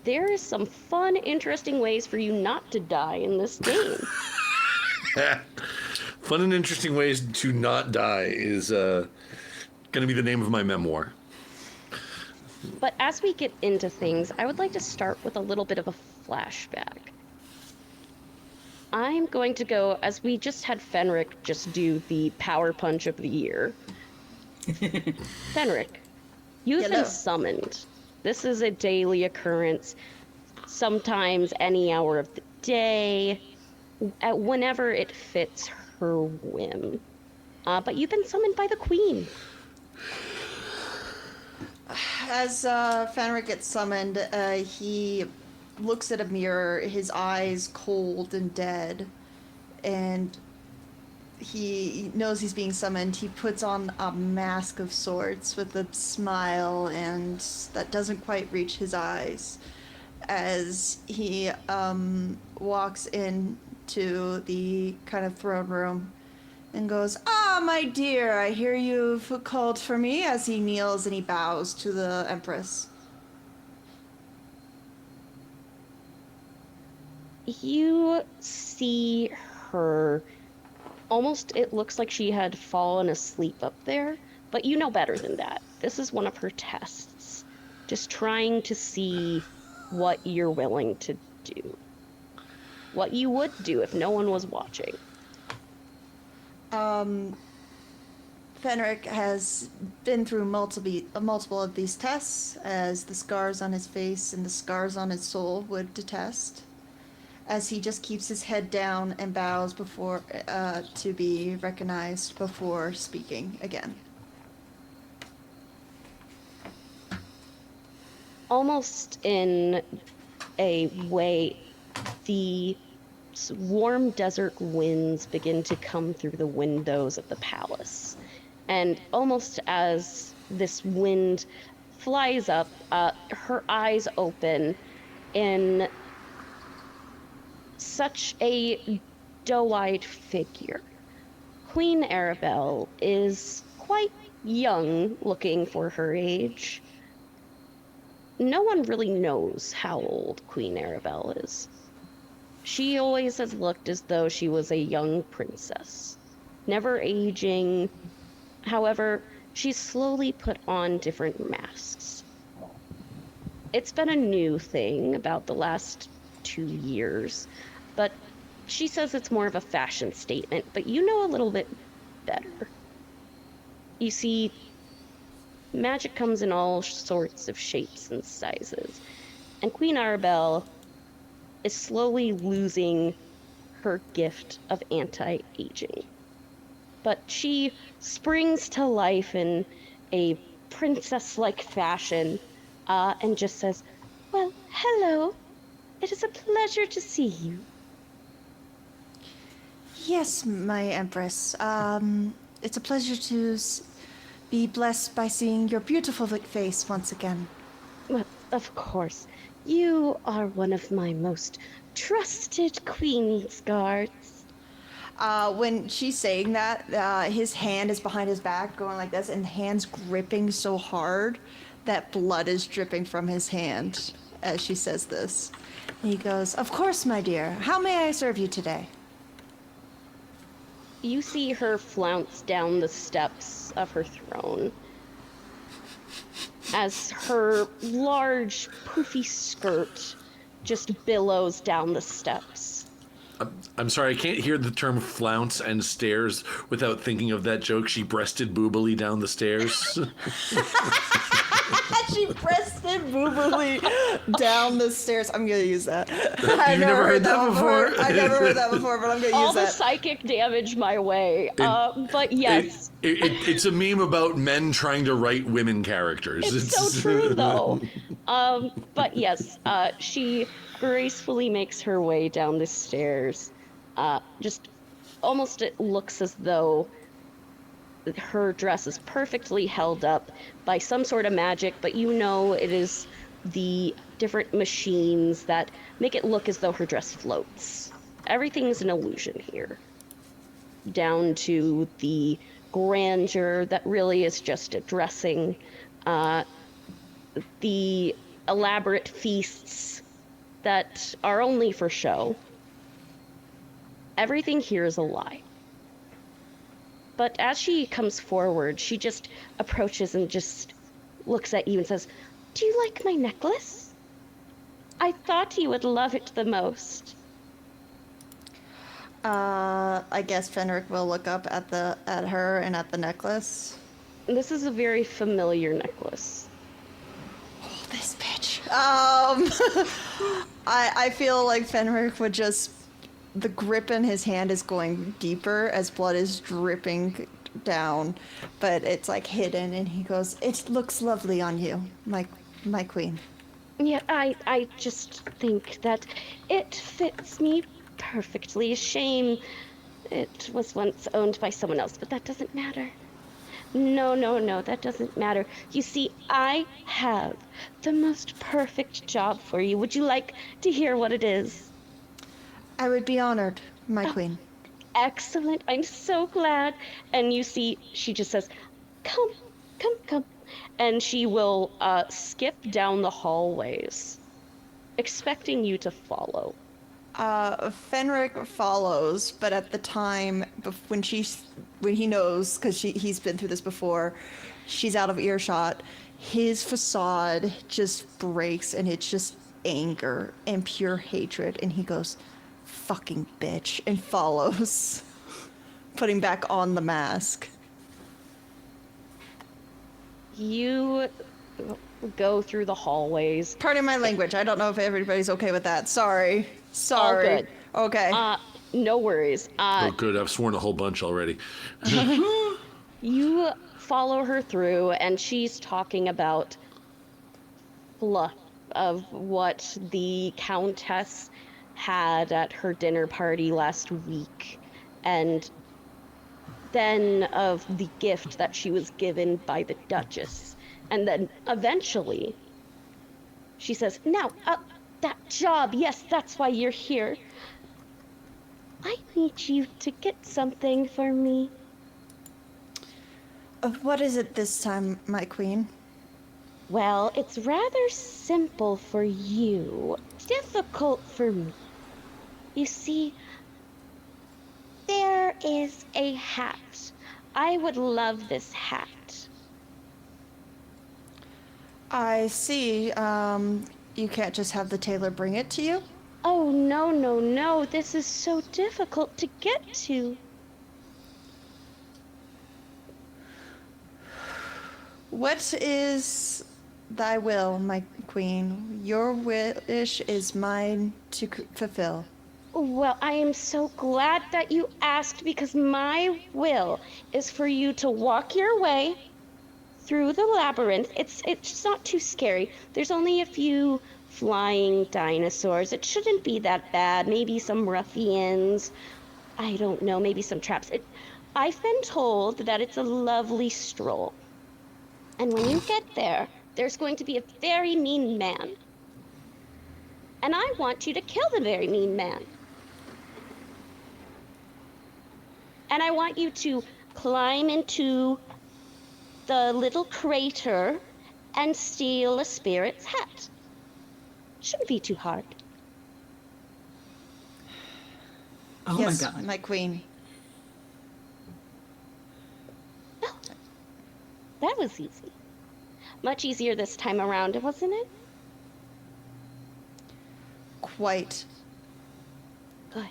there is some fun, interesting ways for you not to die in this game. Fun and interesting ways to not die is going to be the name of my memoir. But as we get into things, I would like to start with a little bit of a flashback. I'm going to go, as we just had Fenric just do the power punch of the year. Fenric, you've Hello. been summoned. This is a daily occurrence, sometimes any hour of the day, whenever it fits her whim. But you've been summoned by the Queen. As Fenric gets summoned, he looks at a mirror, his eyes cold and dead, and he knows he's being summoned. He puts on a mask of sorts with a smile, and that doesn't quite reach his eyes as he walks into the kind of throne room and goes, "Ah, my dear, I hear you've called for me," as he kneels and he bows to the Empress. You see her, almost it looks like she had fallen asleep up there, but you know better than that. This is one of her tests. Just trying to see what you're willing to do. What you would do if no one was watching. Fenric has been through multiple of these tests, as the scars on his face and the scars on his soul would attest, as he just keeps his head down and bows before to be recognized before speaking again. Almost in a way, the warm desert winds begin to come through the windows of the palace. And almost as this wind flies up, her eyes open in such a doe-eyed figure. Queen Arabelle is quite young looking for her age. No one really knows how old Queen Arabelle is. She always has looked as though she was a young princess, never aging. However, she's slowly put on different masks. It's been a new thing about the last 2 years, but she says it's more of a fashion statement, but you know a little bit better. You see, magic comes in all sorts of shapes and sizes, and Queen Arabelle is slowly losing her gift of anti-aging. But she springs to life in a princess-like fashion and just says, "Well, hello. It is a pleasure to see you." Yes, my Empress. It's a pleasure to be blessed by seeing your beautiful face once again. Well, of course. You are one of my most trusted Queen's guards. When she's saying that, his hand is behind his back going like this, and the hand's gripping so hard that blood is dripping from his hand as she says this. And he goes, "Of course, my dear. How may I serve you today?" you see her flounce down the steps of her throne as her large, poofy skirt just billows down the steps. I'm sorry, I can't hear the term flounce and stairs without thinking of that joke. She breasted boobily down the stairs. She breasted boobily down the stairs. I'm gonna use that. I've never heard that before? I never heard that before, but I'm gonna All use the that. psychic damage my way. But yes. It's a meme about men trying to write women characters. It's so true, though. But yes, she gracefully makes her way down the stairs. Just almost it looks as though her dress is perfectly held up by some sort of magic, but you know it is the different machines that make it look as though her dress floats. Everything's an illusion here. Down to the grandeur that really is just a dressing, the elaborate feasts that are only for show. Everything here is a lie. But as she comes forward, she just approaches and just looks at you and says, "Do you like my necklace? I thought you would love it the most." I guess Fenric will look up at her and at the necklace. This is a very familiar necklace. Oh, this bitch. I feel like Fenric would just, the grip in his hand is going deeper as blood is dripping down, but it's like hidden, and he goes, "It looks lovely on you, my queen." Yeah, I just think that it fits me perfectly. Shame it was once owned by someone else, but that doesn't matter. No, that doesn't matter. You see, I have the most perfect job for you. Would you like to hear what it is? I would be honored, my queen. Excellent. I'm so glad. And you see, she just says, come. And she will skip down the hallways, expecting you to follow. Fenric follows, but at the time when he knows, because he's been through this before, she's out of earshot. His facade just breaks, and it's just anger and pure hatred, and he goes, "Fucking bitch," and follows, putting back on the mask. You go through the hallways. Pardon my language. I don't know if everybody's okay with that. Sorry. All good. Okay. No worries. Oh, good. I've sworn a whole bunch already. You follow her through, and she's talking about fluff of what the Countess had at her dinner party last week, and then of the gift that she was given by the Duchess. And then eventually she says, "Now, that job, yes, that's why you're here. I need you to get something for me." What is it this time, my queen? Well, it's rather simple for you, difficult for me. You see, there is a hat. I would love this hat. I see. You can't just have the tailor bring it to you? Oh, no. This is so difficult to get to. What is thy will, my queen? Your wish is mine to fulfill. Well, I am so glad that you asked, because my will is for you to walk your way through the labyrinth. It's not too scary. There's only a few flying dinosaurs. It shouldn't be that bad. Maybe some ruffians. I don't know, maybe some traps. I've been told that it's a lovely stroll. And when you get there, there's going to be a very mean man. And I want you to kill the very mean man. And I want you to climb into the little crater and steal a spirit's hat. Shouldn't be too hard. Oh Yes, my god. my queen. that was easy. Much easier this time around, wasn't it? Quite. Good.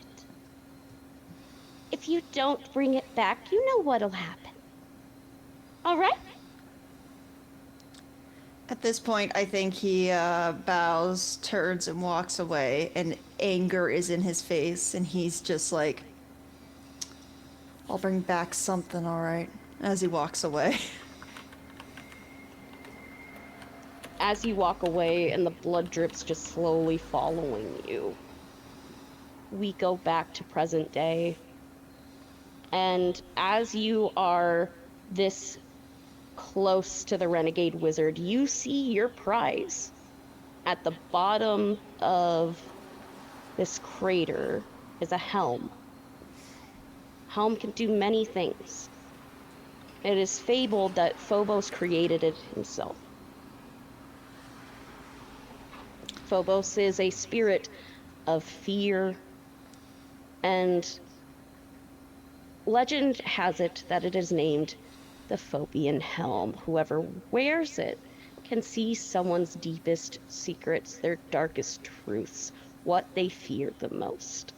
If you don't bring it back, you know what'll happen. All right? At this point, I think he bows, turns, and walks away, and anger is in his face, and he's just like, I'll bring back something, all right, as he walks away. As you walk away and the blood drips just slowly following you, we go back to present day. And as you are this close to the renegade wizard, you see your prize. At the bottom of this crater is a helm. Helm can do many things. It is fabled that Phobos created it himself. Phobos is a spirit of fear, and legend has it that it is named the Phobian Helm. Whoever wears it can see someone's deepest secrets, their darkest truths, what they fear the most.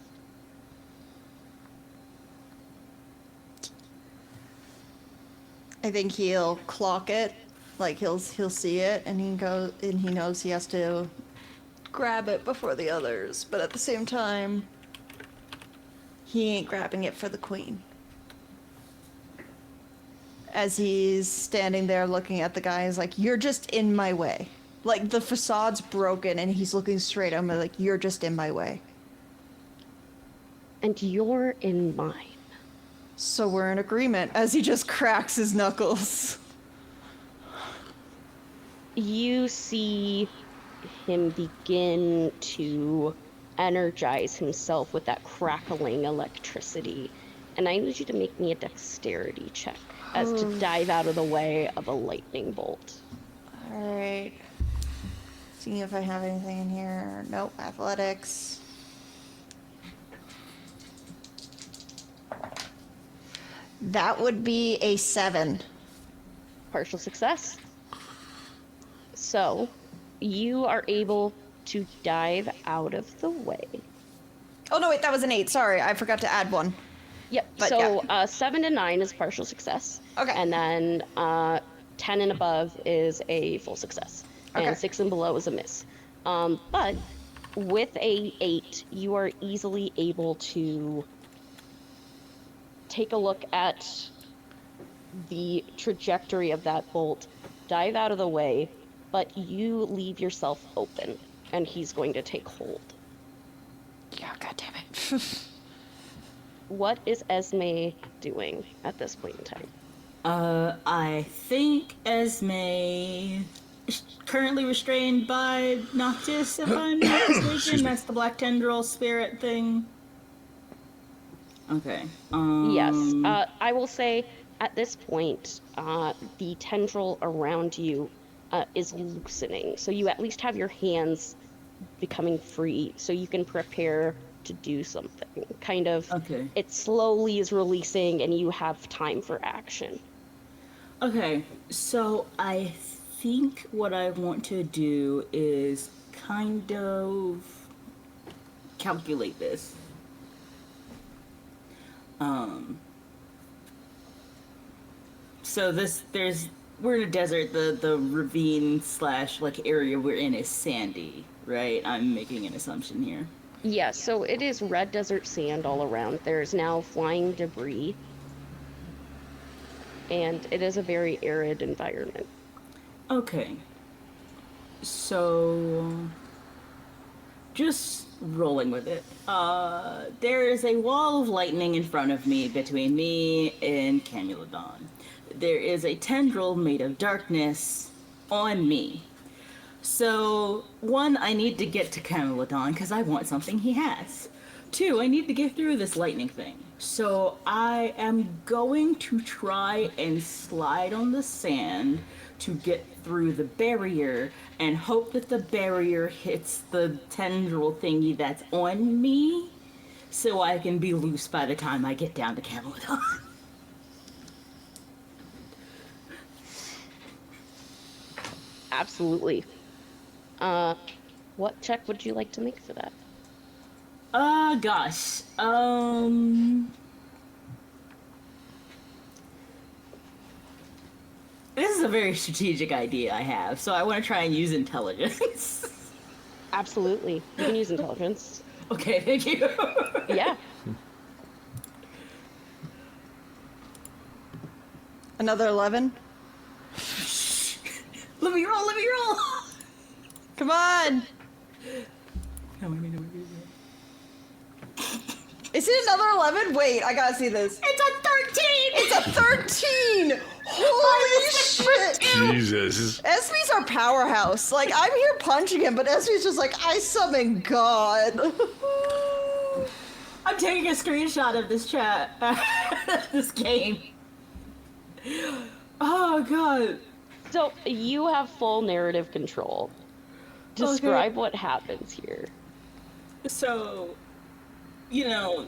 I think he'll clock it, like he'll see it, and he knows he has to grab it before the others, but at the same time, he ain't grabbing it for the queen. As he's standing there looking at the guy, he's like, you're just in my way. Like, the facade's broken, and he's looking straight at him, like, you're just in my way. And you're in mine. So we're in agreement, as he just cracks his knuckles. You see him begin to energize himself with that crackling electricity. And I need you to make me a dexterity check as to dive out of the way of a lightning bolt. Alright. Seeing if I have anything in here. Nope, athletics. That would be a 7. Partial success. So, you are able to dive out of the way. Oh no, wait, that was an 8. Sorry, I forgot to add 1. Yep. But, so yeah. 7 to 9 is partial success. Okay. And then 10 and above is a full success. Okay. And 6 and below is a miss. But with a 8, you are easily able to take a look at the trajectory of that bolt, dive out of the way, but you leave yourself open, and he's going to take hold. Yeah, god damn it. What is Esme doing at this point in time? I think Esme is currently restrained by Noctis, if I'm not mistaken. That's the black tendril spirit thing. Okay. Yes. I will say at this point, the tendril around you is loosening. So you at least have your hands becoming free so you can prepare to do something. Kind of, Okay. it slowly is releasing and you have time for action. Okay, so I think what I want to do is kind of calculate this. So we're in a desert, the ravine / like area we're in is sandy, right? I'm making an assumption here. Yes, so it is red desert sand all around. There's now flying debris. And it is a very arid environment. Okay. So just rolling with it. There is a wall of lightning in front of me between me and Camulodon. There is a tendril made of darkness on me. So, 1, I need to get to Camulodon because I want something he has. 2, I need to get through this lightning thing. So, I am going to try and slide on the sand to get through the barrier and hope that the barrier hits the tendril thingy that's on me so I can be loose by the time I get down to Camulodon. Absolutely. What check would you like to make for that? Gosh. This is a very strategic idea I have, so I want to try and use intelligence. Absolutely. You can use intelligence. Okay, thank you. Yeah. Another 11. Let me roll, let me roll! Come on. No, Is it another 11? Wait, I gotta see this. It's a 13! It's a 13! Holy shit! Jesus. Esme's our powerhouse. Like, I'm here punching him, but Esme's just like, I summon God. I'm taking a screenshot of this chat. This game. Oh, God. So you have full narrative control. Describe what happens here. So, you know,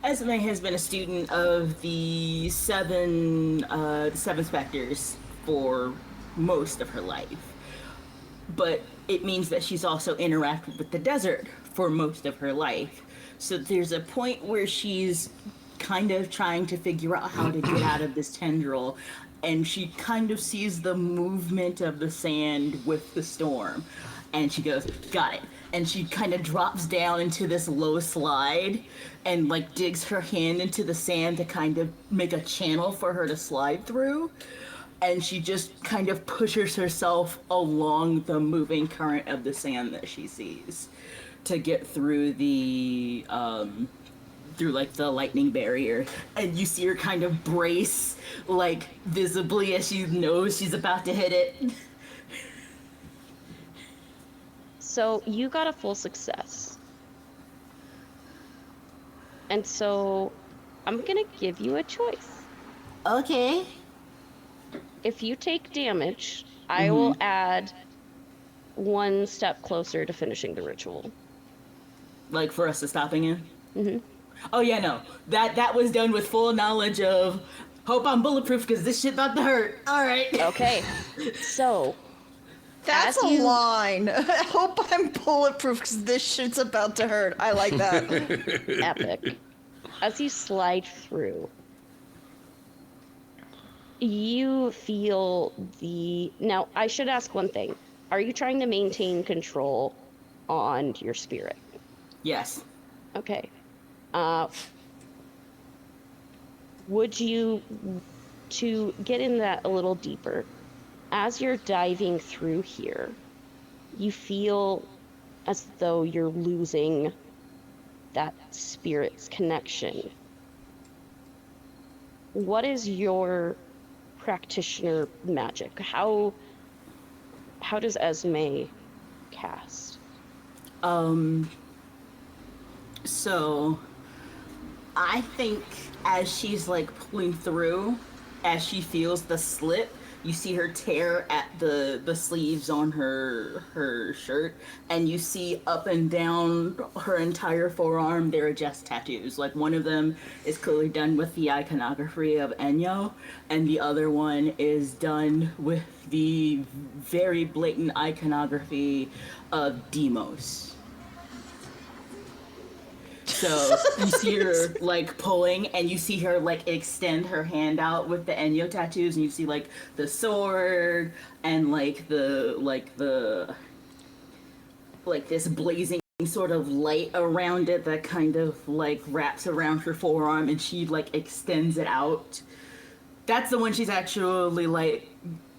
Esme has been a student of the seven specters for most of her life. But it means that she's also interacted with the desert for most of her life. So there's a point where she's kind of trying to figure out how to get out of this tendril, and she kind of sees the movement of the sand with the storm. And she goes, got it. And she kind of drops down into this low slide and like digs her hand into the sand to kind of make a channel for her to slide through. And she just kind of pushes herself along the moving current of the sand that she sees to get through the through like the lightning barrier. And you see her kind of brace like visibly as she knows she's about to hit it. So you got a full success. And so I'm gonna give you a choice. Okay. If you take damage, I will add 1 step closer to finishing the ritual. Like for us to stopping him? Mm-hmm. Oh yeah, no. That was done with full knowledge of hope I'm bulletproof because this shit about to hurt. Alright. Okay. So That's As a you- line. I hope I'm bulletproof because this shit's about to hurt. I like that. epic. As you slide through, you feel the... Now, I should ask one thing. Are you trying to maintain control on your spirit? Yes. Okay. Would you, to get in that a little deeper, as you're diving through here, you feel as though you're losing that spirit's connection. What is your practitioner magic? How does Esme cast? So I think as she's like pulling through, as she feels the slip, you see her tear at the sleeves on her shirt, and you see up and down her entire forearm there are just tattoos. Like one of them is clearly done with the iconography of Enyo, and the other one is done with the very blatant iconography of Demos. So you see her like pulling, and you see her like extend her hand out with the Enyo tattoos, and you see like the sword and like this blazing sort of light around it that kind of like wraps around her forearm, and she like extends it out. That's the one she's actually like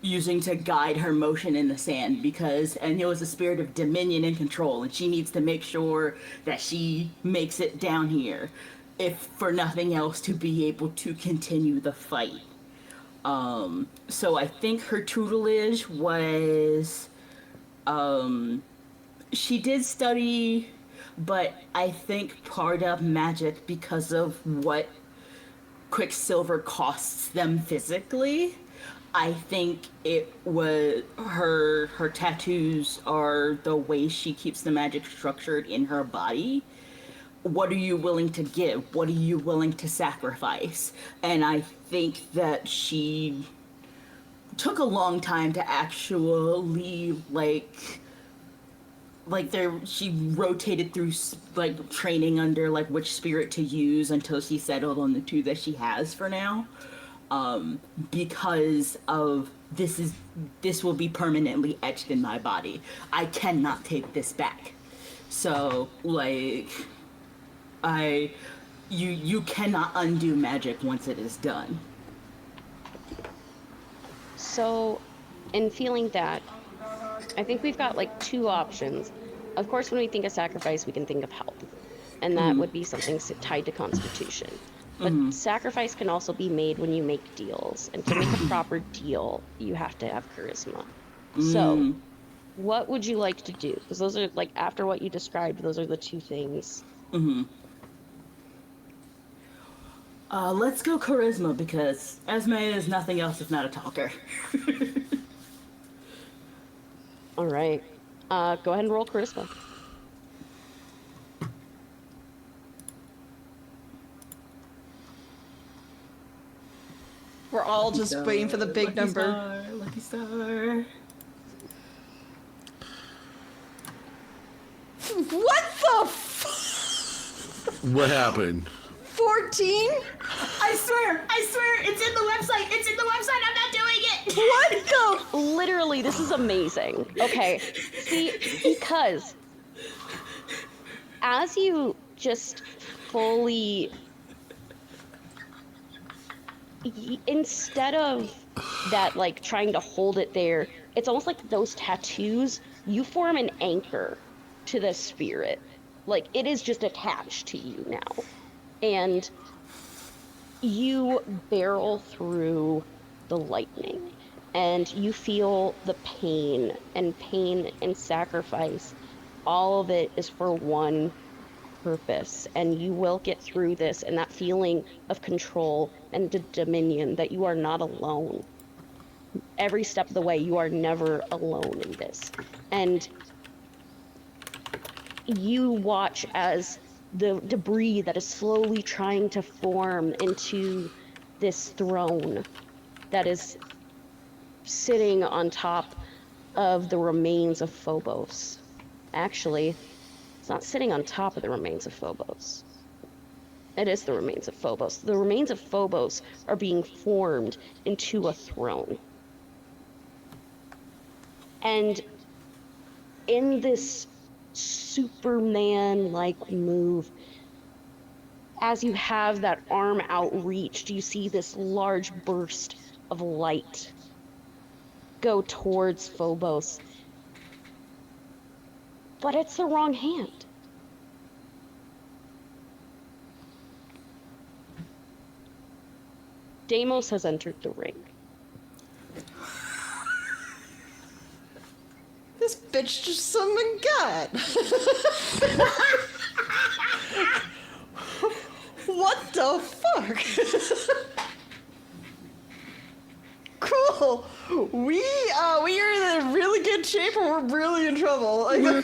using to guide her motion in the sand, because Enyo is a spirit of dominion and control, and she needs to make sure that she makes it down here, if for nothing else, to be able to continue the fight. So I think her tutelage was, she did study, but I think part of magic, because of what Quicksilver costs them physically, I think it was her tattoos are the way she keeps the magic structured in her body. What are you willing to give? What are you willing to sacrifice? And I think that she took a long time to actually like there she rotated through like training under like which spirit to use until she settled on the two that she has for now, because of this will be permanently etched in my body. I cannot take this back. So like you cannot undo magic once it is done. So, in feeling that, I think we've got like two options. Of course, when we think of sacrifice, we can think of health, and that would be something tied to constitution. But sacrifice can also be made when you make deals, and to make a proper deal, you have to have charisma. So, what would you like to do? Because those are like, after what you described, those are the two things. Let's go charisma, because Esme is nothing else if not a talker. All right. Go ahead and roll charisma. We're all just waiting for the big number. Lucky star. What the What happened? 14? I swear, it's in the website. It's in the website. I'm not doing it. What the? Literally, this is amazing. Okay. See, because as you just fully, instead of that, like trying to hold it there, it's almost like those tattoos, you form an anchor to the spirit. Like, it is just attached to you now. And you barrel through the lightning, and you feel the pain and sacrifice. All of it is for one purpose, and you will get through this, and that feeling of control and dominion, that you are not alone. Every step of the way, you are never alone in this. And you watch as the debris that is slowly trying to form into this throne that is sitting on top of the remains of Phobos. Actually, it's not sitting on top of the remains of Phobos. It is the remains of Phobos. The remains of Phobos are being formed into a throne. And in this Superman-like move, as you have that arm outreached, you see this large burst of light go towards Phobos. But it's the wrong hand. Deimos has entered the ring. This bitch just summoned God. What the fuck? Cool. We are in a really good shape, or we're really in trouble. Like,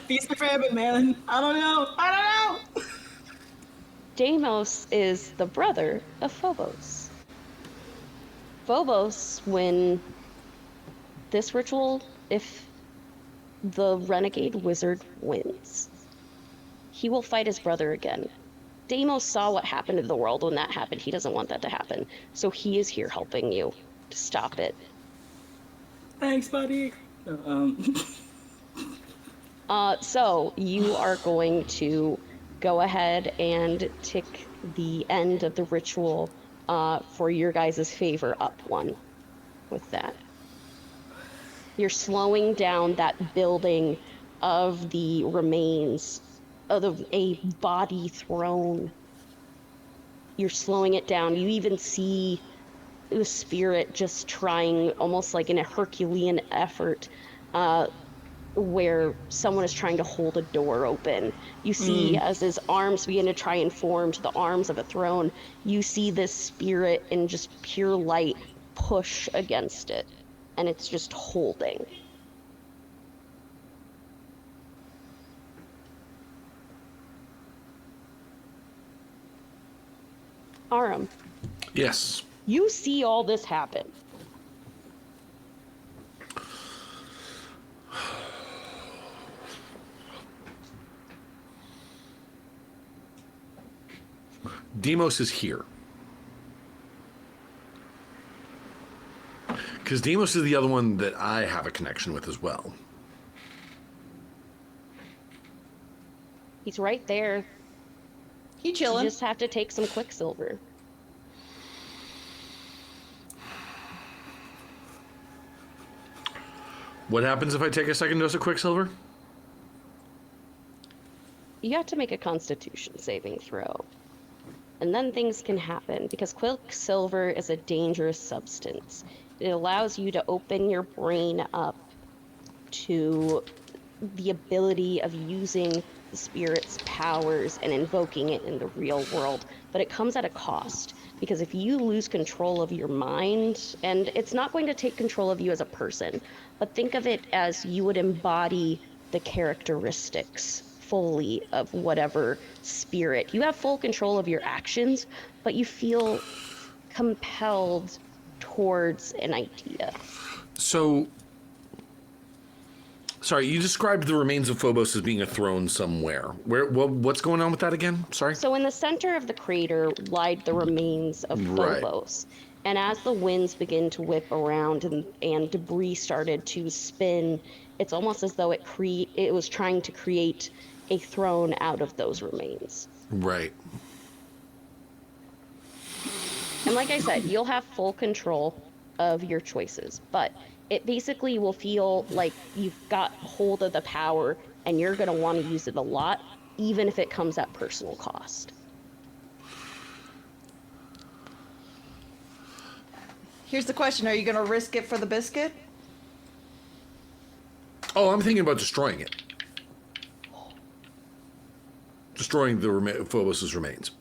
Feast or famine, man. I don't know. Deimos is the brother of Phobos. Phobos, when this ritual, if the renegade wizard wins, he will fight his brother again. Deimos saw what happened to the world when that happened. He doesn't want that to happen. So he is here helping you to stop it. Thanks, buddy. So you are going to go ahead and tick the end of the ritual for your guys' favor up one with that. You're slowing down that building of the remains of a body throne. You're slowing it down. You even see the spirit just trying, almost like in a Herculean effort, where someone is trying to hold a door open. You see as his arms begin to try and form to the arms of a throne, you see this spirit in just pure light push against it, and it's just holding. Aram, Yes. you see all this happen. Deimos is here. Because Deimos is the other one that I have a connection with as well. He's right there. He You chilling. just have to take some Quicksilver. What happens if I take a second dose of Quicksilver? You have to make a Constitution saving throw. And then things can happen, because Quicksilver is a dangerous substance. It allows you to open your brain up to the ability of using the spirit's powers and invoking it in the real world. But it comes at a cost, because if you lose control of your mind, and it's not going to take control of you as a person, but think of it as you would embody the characteristics fully of whatever spirit. You have full control of your actions, but you feel compelled towards an idea. So, sorry, you described the remains of Phobos as being a throne somewhere. What's going on with that again? Sorry? So in the center of the crater lied the remains of Right. Phobos. And as the winds begin to whip around and debris started to spin, it's almost as though it was trying to create a throne out of those remains. Right. And like I said, you'll have full control of your choices, but it basically will feel like you've got hold of the power and you're going to want to use it a lot, even if it comes at personal cost. Here's the question: are you going to risk it for the biscuit? Oh, I'm thinking about destroying it. Destroying the Phobos' remains.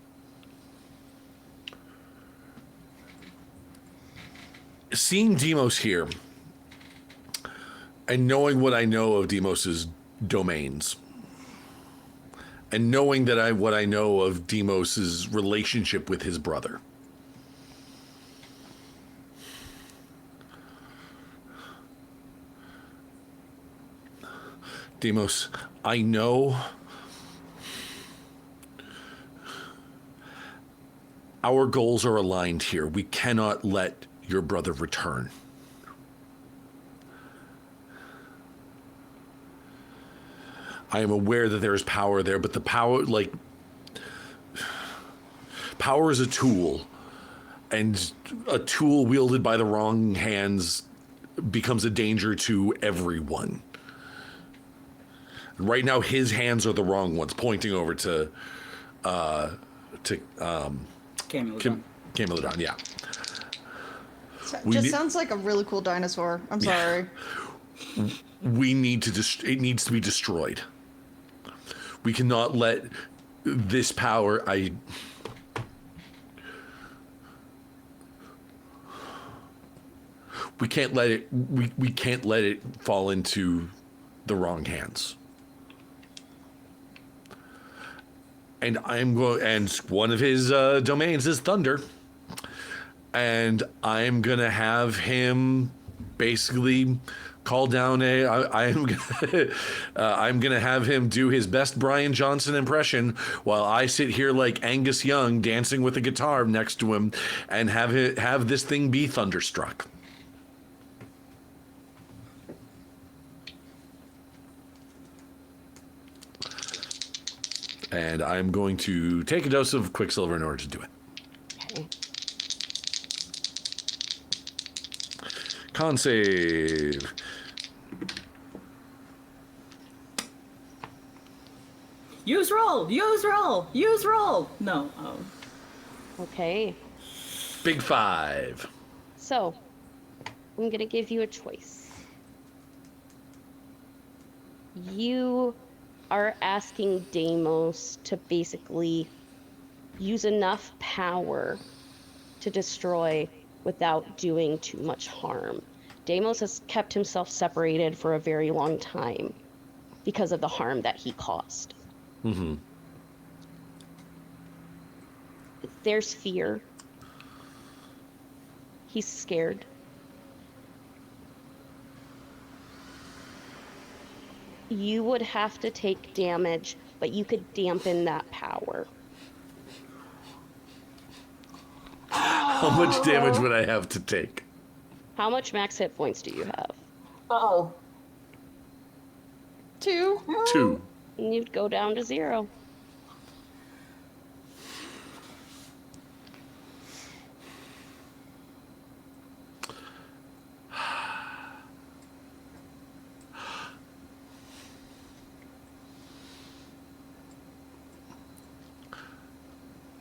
Seeing Deimos here, and knowing what I know of Deimos' domains, and knowing that what I know of Deimos' relationship with his brother, Deimos, I know our goals are aligned here. We cannot let your brother return. I am aware that there is power there, but the power, power is a tool, and a tool wielded by the wrong hands becomes a danger to everyone. Right now, his hands are the wrong ones, pointing over to Camelodon, yeah. Sounds like a really cool dinosaur. I'm sorry. We need to it needs to be destroyed. We cannot let this power we can't let it fall into the wrong hands. And and one of his domains is thunder. And I'm gonna have him basically call down I'm gonna have him do his best Brian Johnson impression while I sit here like Angus Young dancing with a guitar next to him, and have this thing be thunderstruck. And I'm going to take a dose of Quicksilver in order to do it. Okay. Con save. Use roll! Use roll! Use roll! No. Oh. Okay. Big 5. So, I'm going to give you a choice. You are asking Deimos to basically use enough power to destroy without doing too much harm. Deimos has kept himself separated for a very long time because of the harm that he caused. Mm-hmm. There's fear. He's scared. You would have to take damage, but you could dampen that power. How much damage would I have to take? How much max hit points do you have? Uh-oh. 2. 2. And you'd go down to 0.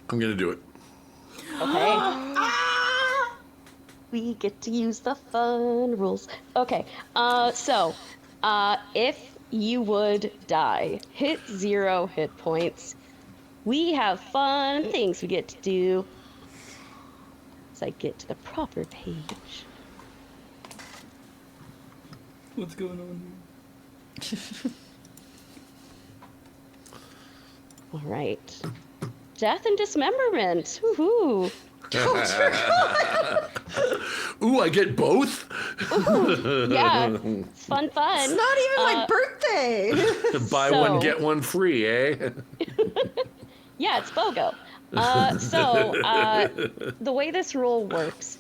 I'm gonna do it. Okay. We get to use the fun rules. Okay. So, if you would die, hit 0 hit points. We have fun things we get to do. As I get to the proper page. What's going on here? All right. Death and dismemberment. Woohoo. Ooh, I get both? Yeah. It's fun. It's not even my birthday. Buy one, get one free, eh? Yeah, it's BOGO. The way this rule works,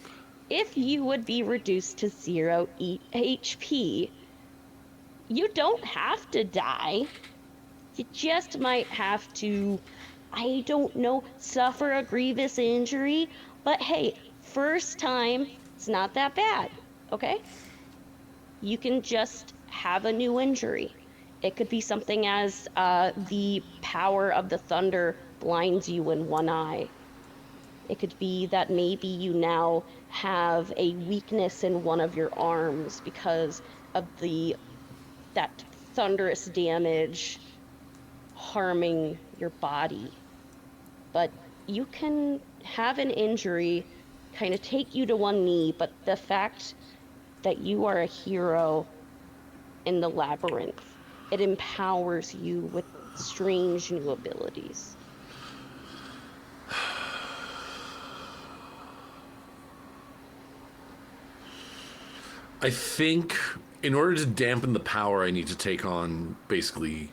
if you would be reduced to 0 HP, you don't have to die. You just might have to, I don't know, suffer a grievous injury. But hey, first time, it's not that bad, okay? You can just have a new injury. It could be something as the power of the thunder blinds you in one eye. It could be that maybe you now have a weakness in one of your arms because of that thunderous damage harming your body. But you can have an injury kind of take you to one knee, but the fact that you are a hero in the labyrinth, it empowers you with strange new abilities. I think in order to dampen the power, I need to take on basically.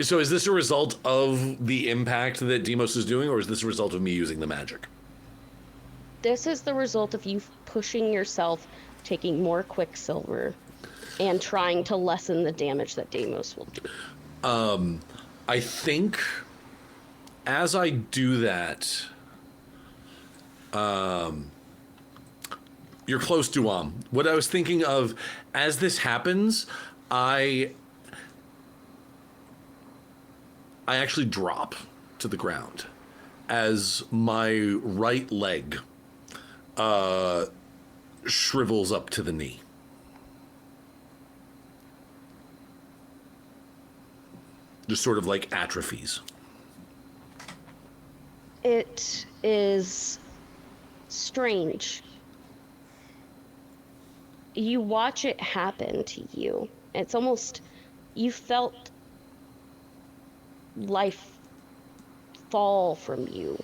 So is this a result of the impact that Demos is doing, or is this a result of me using the magic? This is the result of you pushing yourself, taking more Quicksilver, and trying to lessen the damage that Deimos will do. I think as I do that, you're close, Duamn. What I was thinking of, as this happens, I actually drop to the ground as my right leg shrivels up to the knee. Just sort of like atrophies. It is strange. You watch it happen to you. It's almost, you felt life fall from you.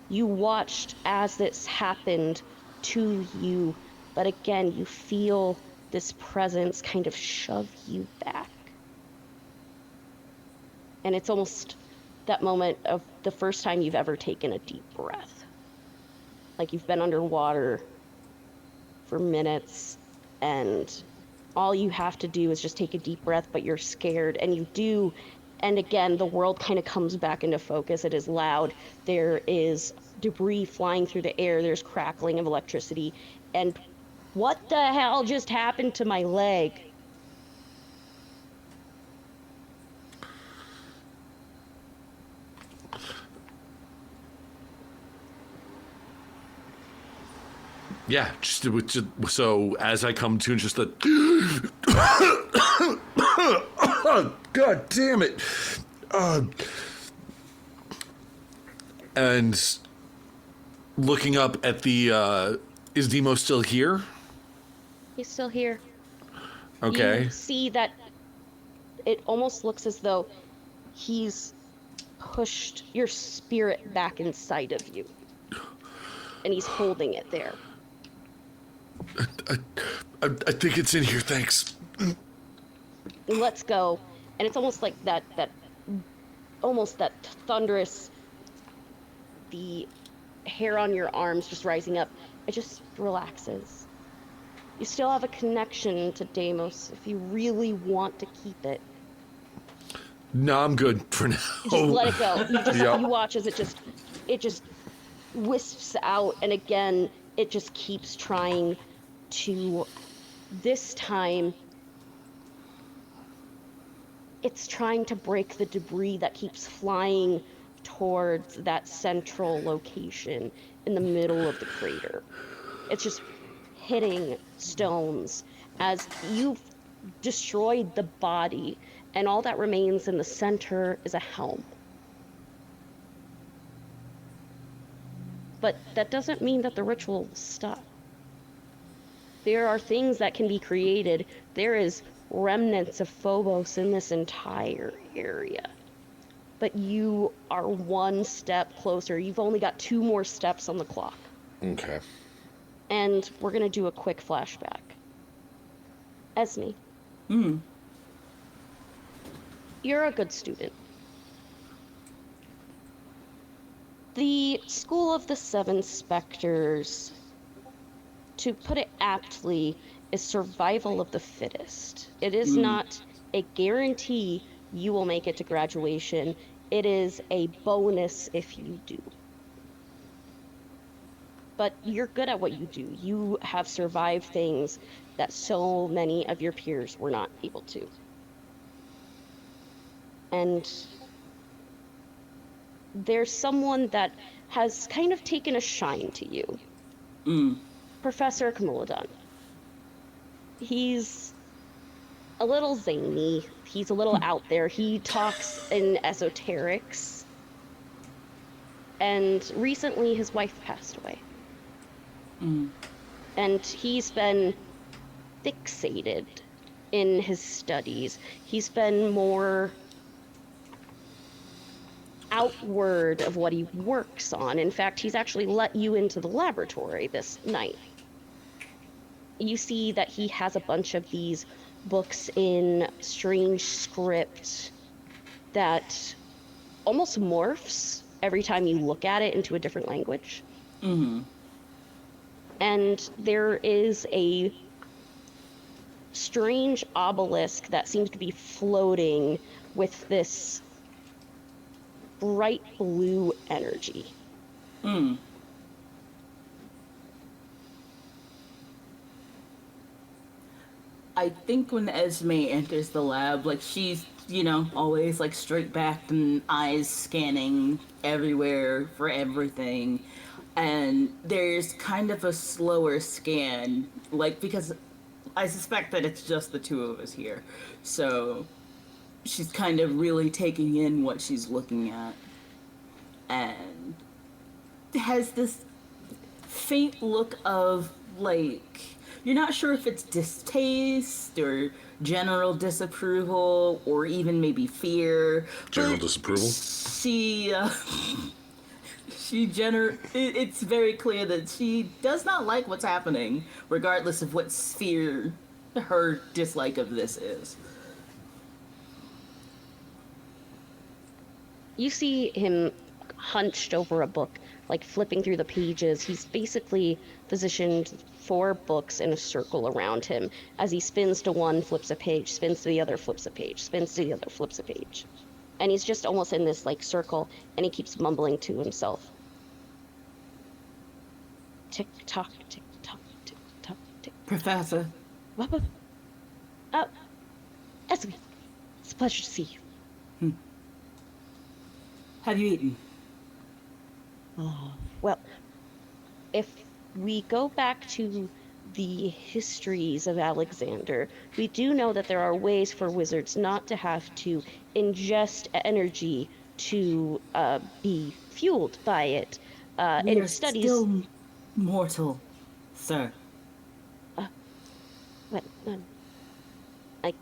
You watched as this happened to you, but again, you feel this presence kind of shove you back. And it's almost that moment of the first time you've ever taken a deep breath. Like you've been underwater for minutes, and all you have to do is just take a deep breath, but you're scared, and you do. And again, the world kind of comes back into focus. It is loud. There is debris flying through the air. There's crackling of electricity. And what the hell just happened to my leg? Yeah, just so as I come to, just the God damn it, and looking up at the is Demo still here? He's still here. Okay. You see that it almost looks as though he's pushed your spirit back inside of you, and he's holding it there. I think it's in here, thanks. Let's go. And it's almost like that almost that thunderous, the hair on your arms just rising up, it just relaxes. You still have a connection to Deimos if you really want to keep it. No, I'm good for now. You just let it go. Yep. You watch as it just wisps out, and again, it just keeps trying to, this time, it's trying to break the debris that keeps flying towards that central location in the middle of the crater. It's just hitting stones as you've destroyed the body, and all that remains in the center is a helm. But that doesn't mean that the ritual will stop. There are things that can be created. There is remnants of Phobos in this entire area. But you are one step closer. You've only got 2 more steps on the clock. Okay. And we're going to do a quick flashback. Esme. You're a good student. The School of the Seven Spectres, to put it aptly, is survival of the fittest. It is not a guarantee you will make it to graduation. It is a bonus if you do. But you're good at what you do. You have survived things that so many of your peers were not able to. And there's someone that has kind of taken a shine to you. Professor Camulodon. He's a little zany. He's a little out there. He talks in esoterics. And recently his wife passed away. And he's been fixated in his studies. He's been more outward of what he works on. In fact, he's actually let you into the laboratory this night. You see that he has a bunch of these books in strange script that almost morphs every time you look at it into a different language. And there is a strange obelisk that seems to be floating with this bright blue energy. I think when Esme enters the lab, like, she's, you know, always like straight backed and eyes scanning everywhere for everything. And there's kind of a slower scan, like, because I suspect that it's just the 2 of us here. So she's kind of really taking in what she's looking at. And has this faint look of, like, you're not sure if it's distaste or general disapproval or even maybe fear. General disapproval? It's very clear that she does not like what's happening, regardless of what sphere her dislike of this is. You see him hunched over a book, like flipping through the pages. He's basically positioned 4 books in a circle around him. As he spins to one, flips a page, spins to the other, flips a page, spins to the other, flips a page. And he's just almost in this like circle, and he keeps mumbling to himself. Tick tock, tick tock, tick tock, tick. Professor. What? Oh, Esme, it's a pleasure to see you. Have you eaten? Oh, well, if we go back to the histories of Alexander, we do know that there are ways for wizards not to have to ingest energy to be fueled by it. We In are studies, still mortal, sir. what? Like,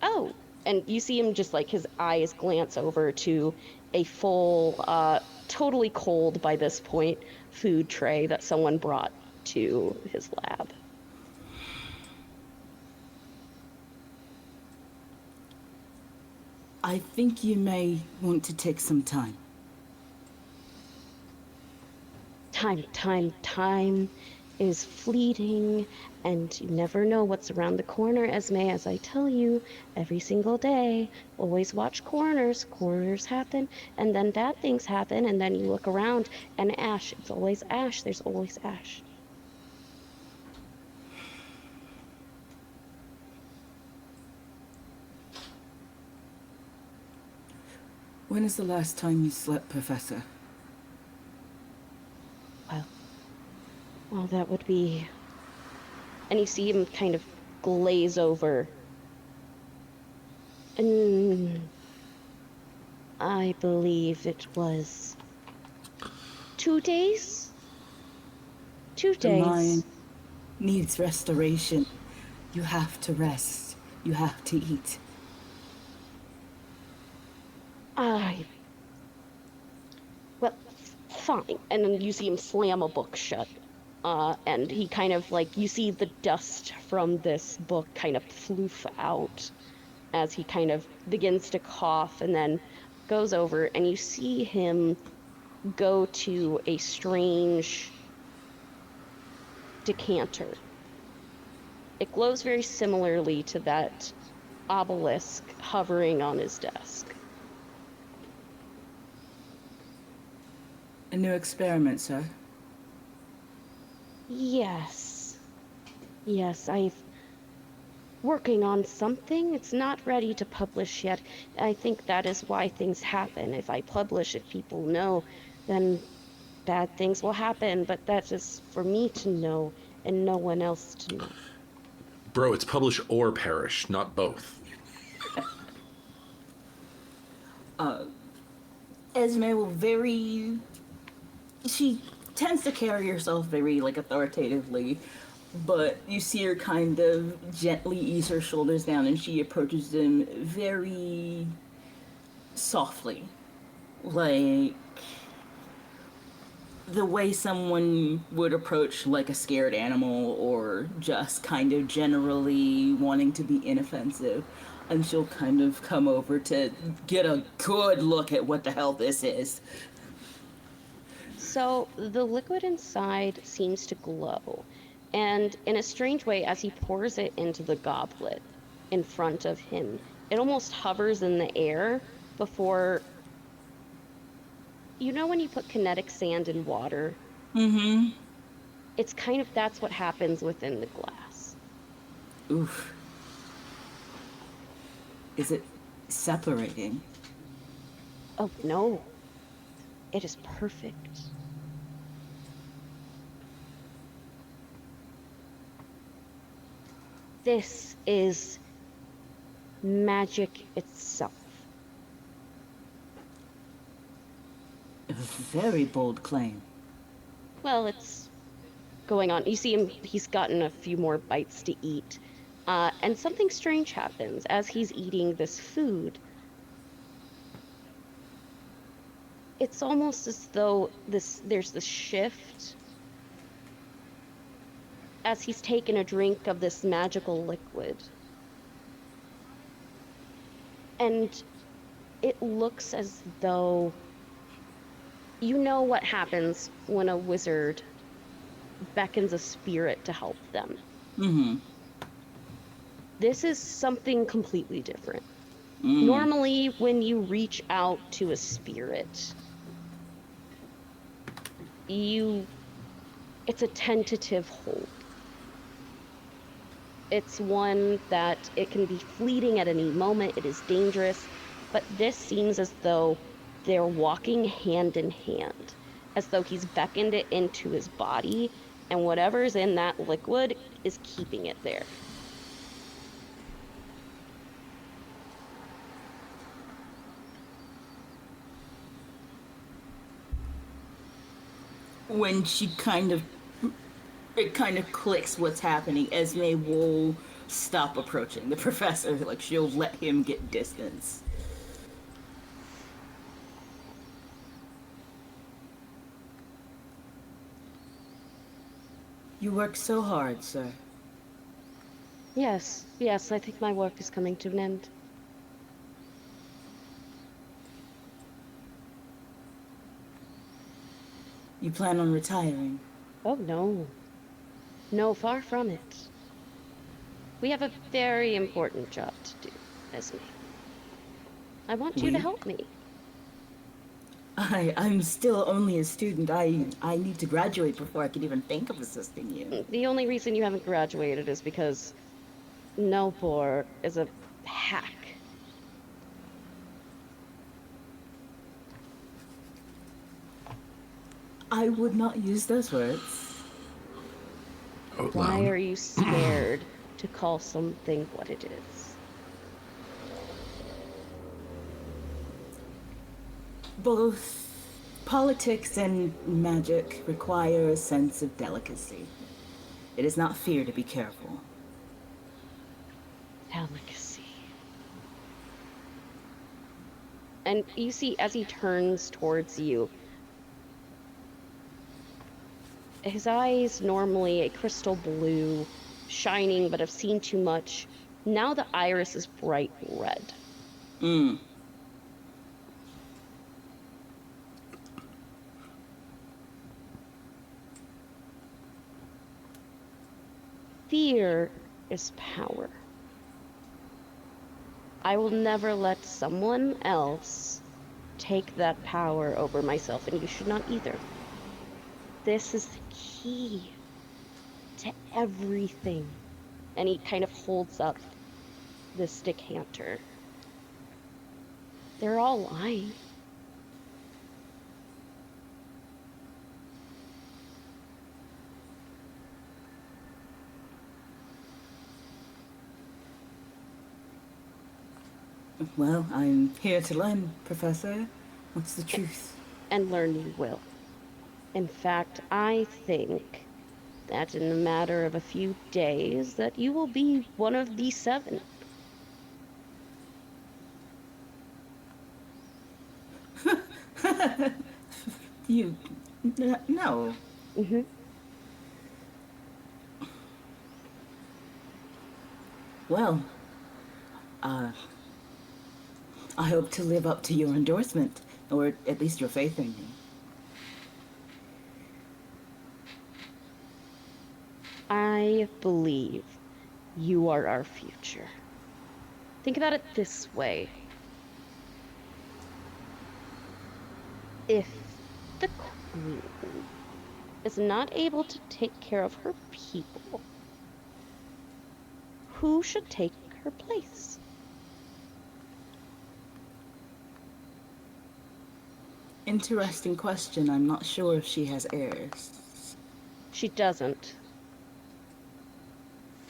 oh, and you see him just like his eyes glance over to a full, totally cold by this point, food tray that someone brought to his lab. I think you may want to take some time. Time is fleeting, and you never know what's around the corner, Esme, as I tell you every single day. Always watch corners. Corners happen, and then bad things happen, and then you look around, and ash. It's always ash. There's always ash. When is the last time you slept, Professor? Well, that would be... And you see him kind of glaze over. And I believe it was 2 days? 2 The days. mind needs restoration. You have to rest. You have to eat. Well, fine. And then you see him slam a book shut. And he kind of like, you see the dust from this book kind of floof out as he kind of begins to cough and then goes over, and you see him go to a strange decanter. It glows very similarly to that obelisk hovering on his desk. A new experiment, sir. Yes, I've working on something. It's not ready to publish yet. I think that is why things happen. If I publish, if people know, then bad things will happen, but that's just for me to know and no one else to know. Bro, it's publish or perish, not both. Esme will she tends to carry herself very, like, authoritatively, but you see her kind of gently ease her shoulders down, and she approaches them very softly. Like, the way someone would approach, like, a scared animal, or just kind of generally wanting to be inoffensive. And she'll kind of come over to get a good look at what the hell this is. So the liquid inside seems to glow, and in a strange way, as he pours it into the goblet in front of him, it almost hovers in the air before... You know when you put kinetic sand in water? Mm-hmm. It's kind of, that's what happens within the glass. Oof. Is it separating? Oh, no. It is perfect. This is magic itself. A very bold claim. Well, it's going on. You see him, he's gotten a few more bites to eat. And something strange happens as he's eating this food. It's almost as though there's this shift as he's taken a drink of this magical liquid. And it looks as though... You know what happens when a wizard beckons a spirit to help them. Mm-hmm. This is something completely different. Normally, when you reach out to a spirit, it's a tentative hold. It's one that it can be fleeting at any moment, it is dangerous, but this seems as though they're walking hand in hand, as though he's beckoned it into his body, and whatever's in that liquid is keeping it there. When it kind of clicks what's happening, Esme will stop approaching the professor. Like, she'll let him get distance. You work so hard, sir. Yes, I think my work is coming to an end. You plan on retiring? Oh, no. No, far from it. We have a very important job to do, Esme. I want you to help me. I'm still only a student. I need to graduate before I can even think of assisting you. The only reason you haven't graduated is because Nopor is a hack. I would not use those words. Out Why loud. are you scared to call something what it is? Both politics and magic require a sense of delicacy. It is not fear to be careful. Delicacy. And you see, as he turns towards you, his eyes, normally a crystal blue, shining but have seen too much. Now the iris is bright red. Fear is power. I will never let someone else take that power over myself, and you should not either. This is the key to everything. And he kind of holds up this decanter. They're all lying. Well, I'm here to learn, Professor. What's the truth? And learn you will. In fact, I think that in a matter of a few days that you will be one of the 7. No. Mm-hmm. Well, I hope to live up to your endorsement, or at least your faith in me. I believe you are our future. Think about it this way. If the Queen is not able to take care of her people, who should take her place? Interesting question. I'm not sure if she has heirs. She doesn't.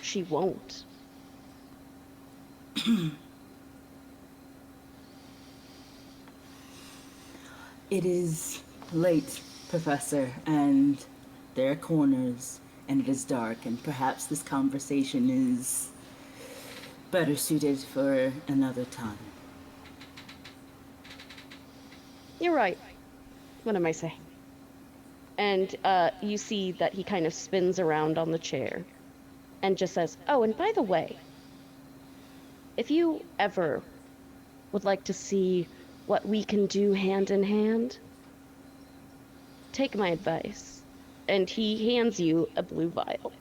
She won't. It is late, Professor, and there are corners, and it is dark, and perhaps this conversation is better suited for another time. You're right. What am I saying? And you see that he kind of spins around on the chair and just says, oh, and by the way, if you ever would like to see what we can do hand in hand, take my advice. And he hands you a blue vial.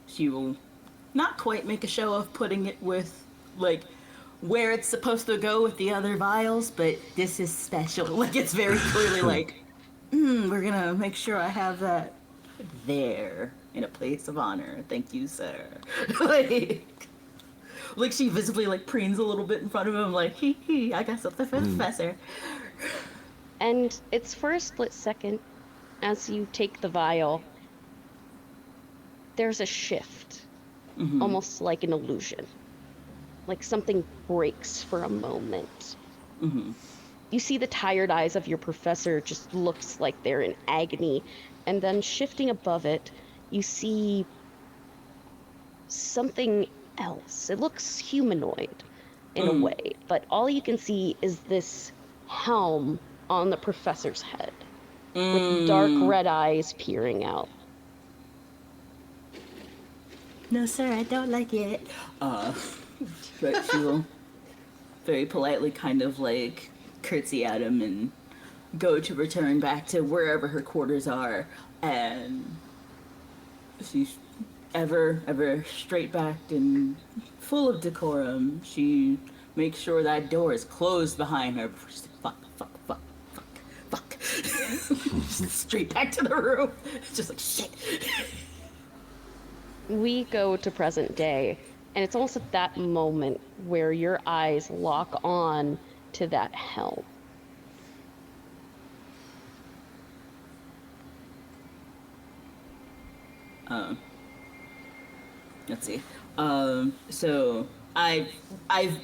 She will not quite make a show of putting it with, like, where it's supposed to go with the other vials, but this is special. Like, it's very clearly like, we're gonna make sure I have that there in a place of honor. Thank you, sir. like she visibly, like, preens a little bit in front of him, like, hee, I got something for the professor. And it's for a split second, as you take the vial, there's a shift, almost like an illusion. Like something breaks for a moment. You see the tired eyes of your professor just looks like they're in agony. And then shifting above it, you see something else. It looks humanoid in a way, but all you can see is this helm on the professor's head with dark red eyes peering out. no, sir, I don't like it. But she will very politely kind of like curtsy at him and go to return back to wherever her quarters are, and she's ever straight-backed and full of decorum. She makes sure that door is closed behind her before she's like, fuck. Straight back to the room. It's just like, shit. We go to present day, and it's almost at that moment where your eyes lock on to that helm. Let's see. So I've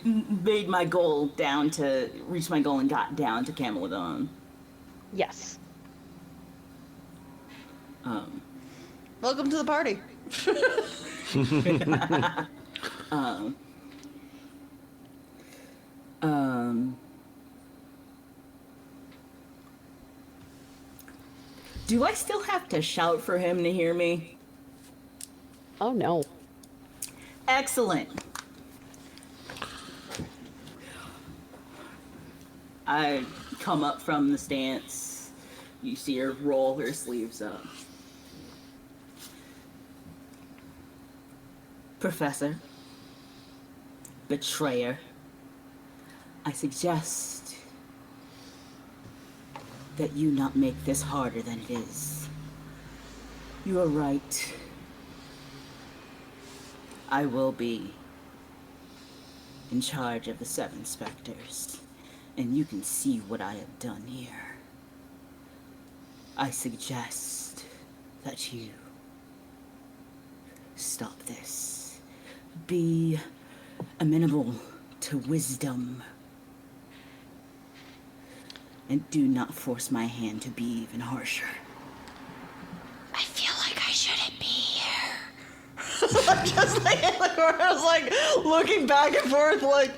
made my goal down to reach my goal and got down to Camelodon. Yes. Welcome to the party. Do I still have to shout for him to hear me? Oh no. Excellent. I come up from the stance. You see her roll her sleeves up. Professor, betrayer, I suggest that you not make this harder than it is. You are right. I will be in charge of the 7 specters, and you can see what I have done here. I suggest that you stop this. Be amenable to wisdom, and do not force my hand to be even harsher. I feel like I shouldn't be here. I'm just like in the corner, I was like looking back and forth, like.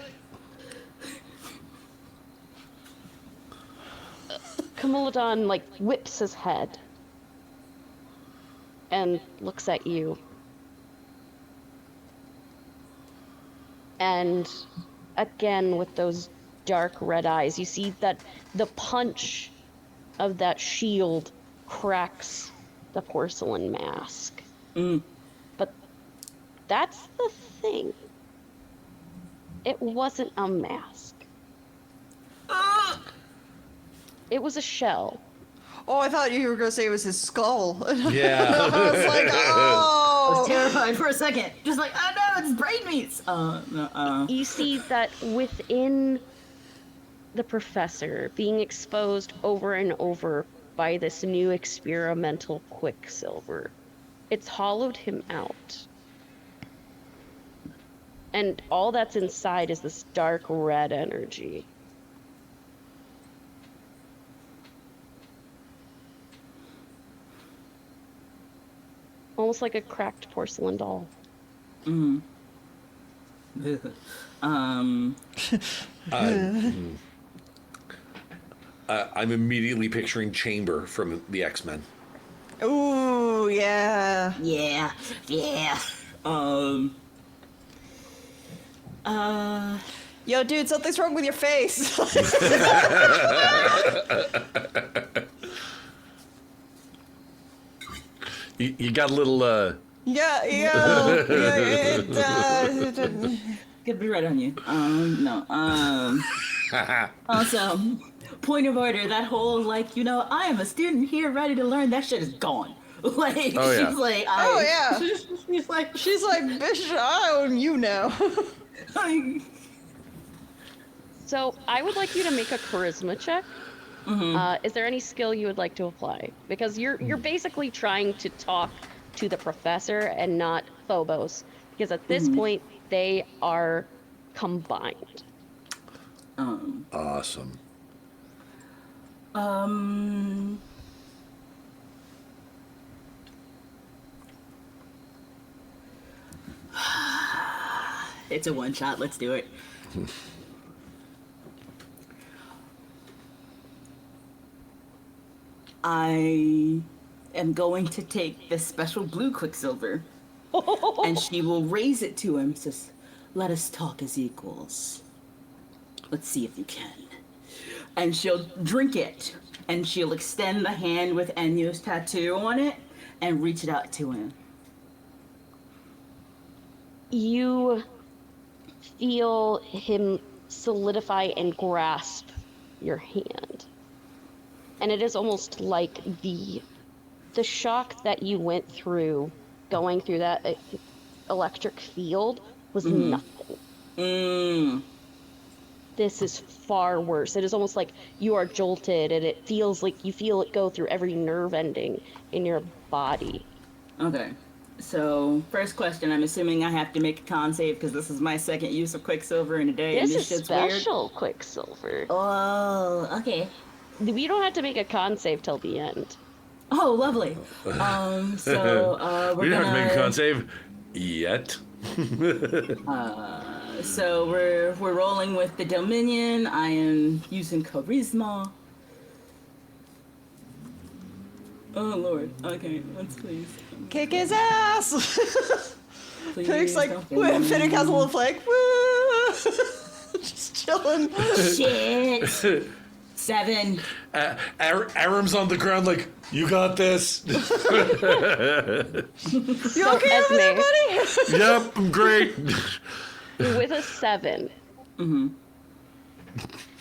Camulodon like whips his head and looks at you. And again, with those dark red eyes, you see that the punch of that shield cracks the porcelain mask. But that's the thing. It wasn't a mask. It was a shell. Oh, I thought you were gonna say it was his skull. Yeah. I was like, I was oh. terrified for a second. Just like, oh no, it's brain meats. You see that within the professor being exposed over and over by this new experimental quicksilver, it's hollowed him out. And all that's inside is this dark red energy. Almost like a cracked porcelain doll. I'm immediately picturing Chamber from the X-Men. Ooh, yeah. Yeah. Yo, dude, something's wrong with your face. You got a little, Could be right on you. Also, point of order, that whole, like, I am a student here ready to learn, that shit is gone. Like, Oh, yeah. she's like, Oh, yeah. she's like, bitch, I own you now. So I would like you to make a charisma check. Is there any skill you would like to apply? Because you're basically trying to talk to the professor and not Phobos, because at this point they are combined. awesome. It's a one shot, let's do it. I am going to take this special blue quicksilver And she will raise it to him, says, "Let us talk as equals. Let's see if you can." And she'll drink it, and she'll extend the hand with Enyo's tattoo on it and reach it out to him. You feel him solidify and grasp your hand. And it is almost like the shock that you went through going through that electric field was nothing. This is far worse. It is almost like you are jolted, and it feels like you feel it go through every nerve ending in your body. Okay. So, first question, I'm assuming I have to make a con save because this is my second use of Quicksilver in a day. This and is shit's special Quicksilver. Weird. Oh, okay. You don't have to make a con save till the end. Oh, lovely. So We don't have to make a con save yet. So we're rolling with the Dominion. I am using Charisma. Oh Lord. Okay, let's please. Kick his ass! Please Finnick's like, don't get me. Finnick has a little flag. Woo! Just chilling. Shit. 7. Aram's on the ground like, you got this. You okay over there, buddy? Yep, I'm great. With a 7,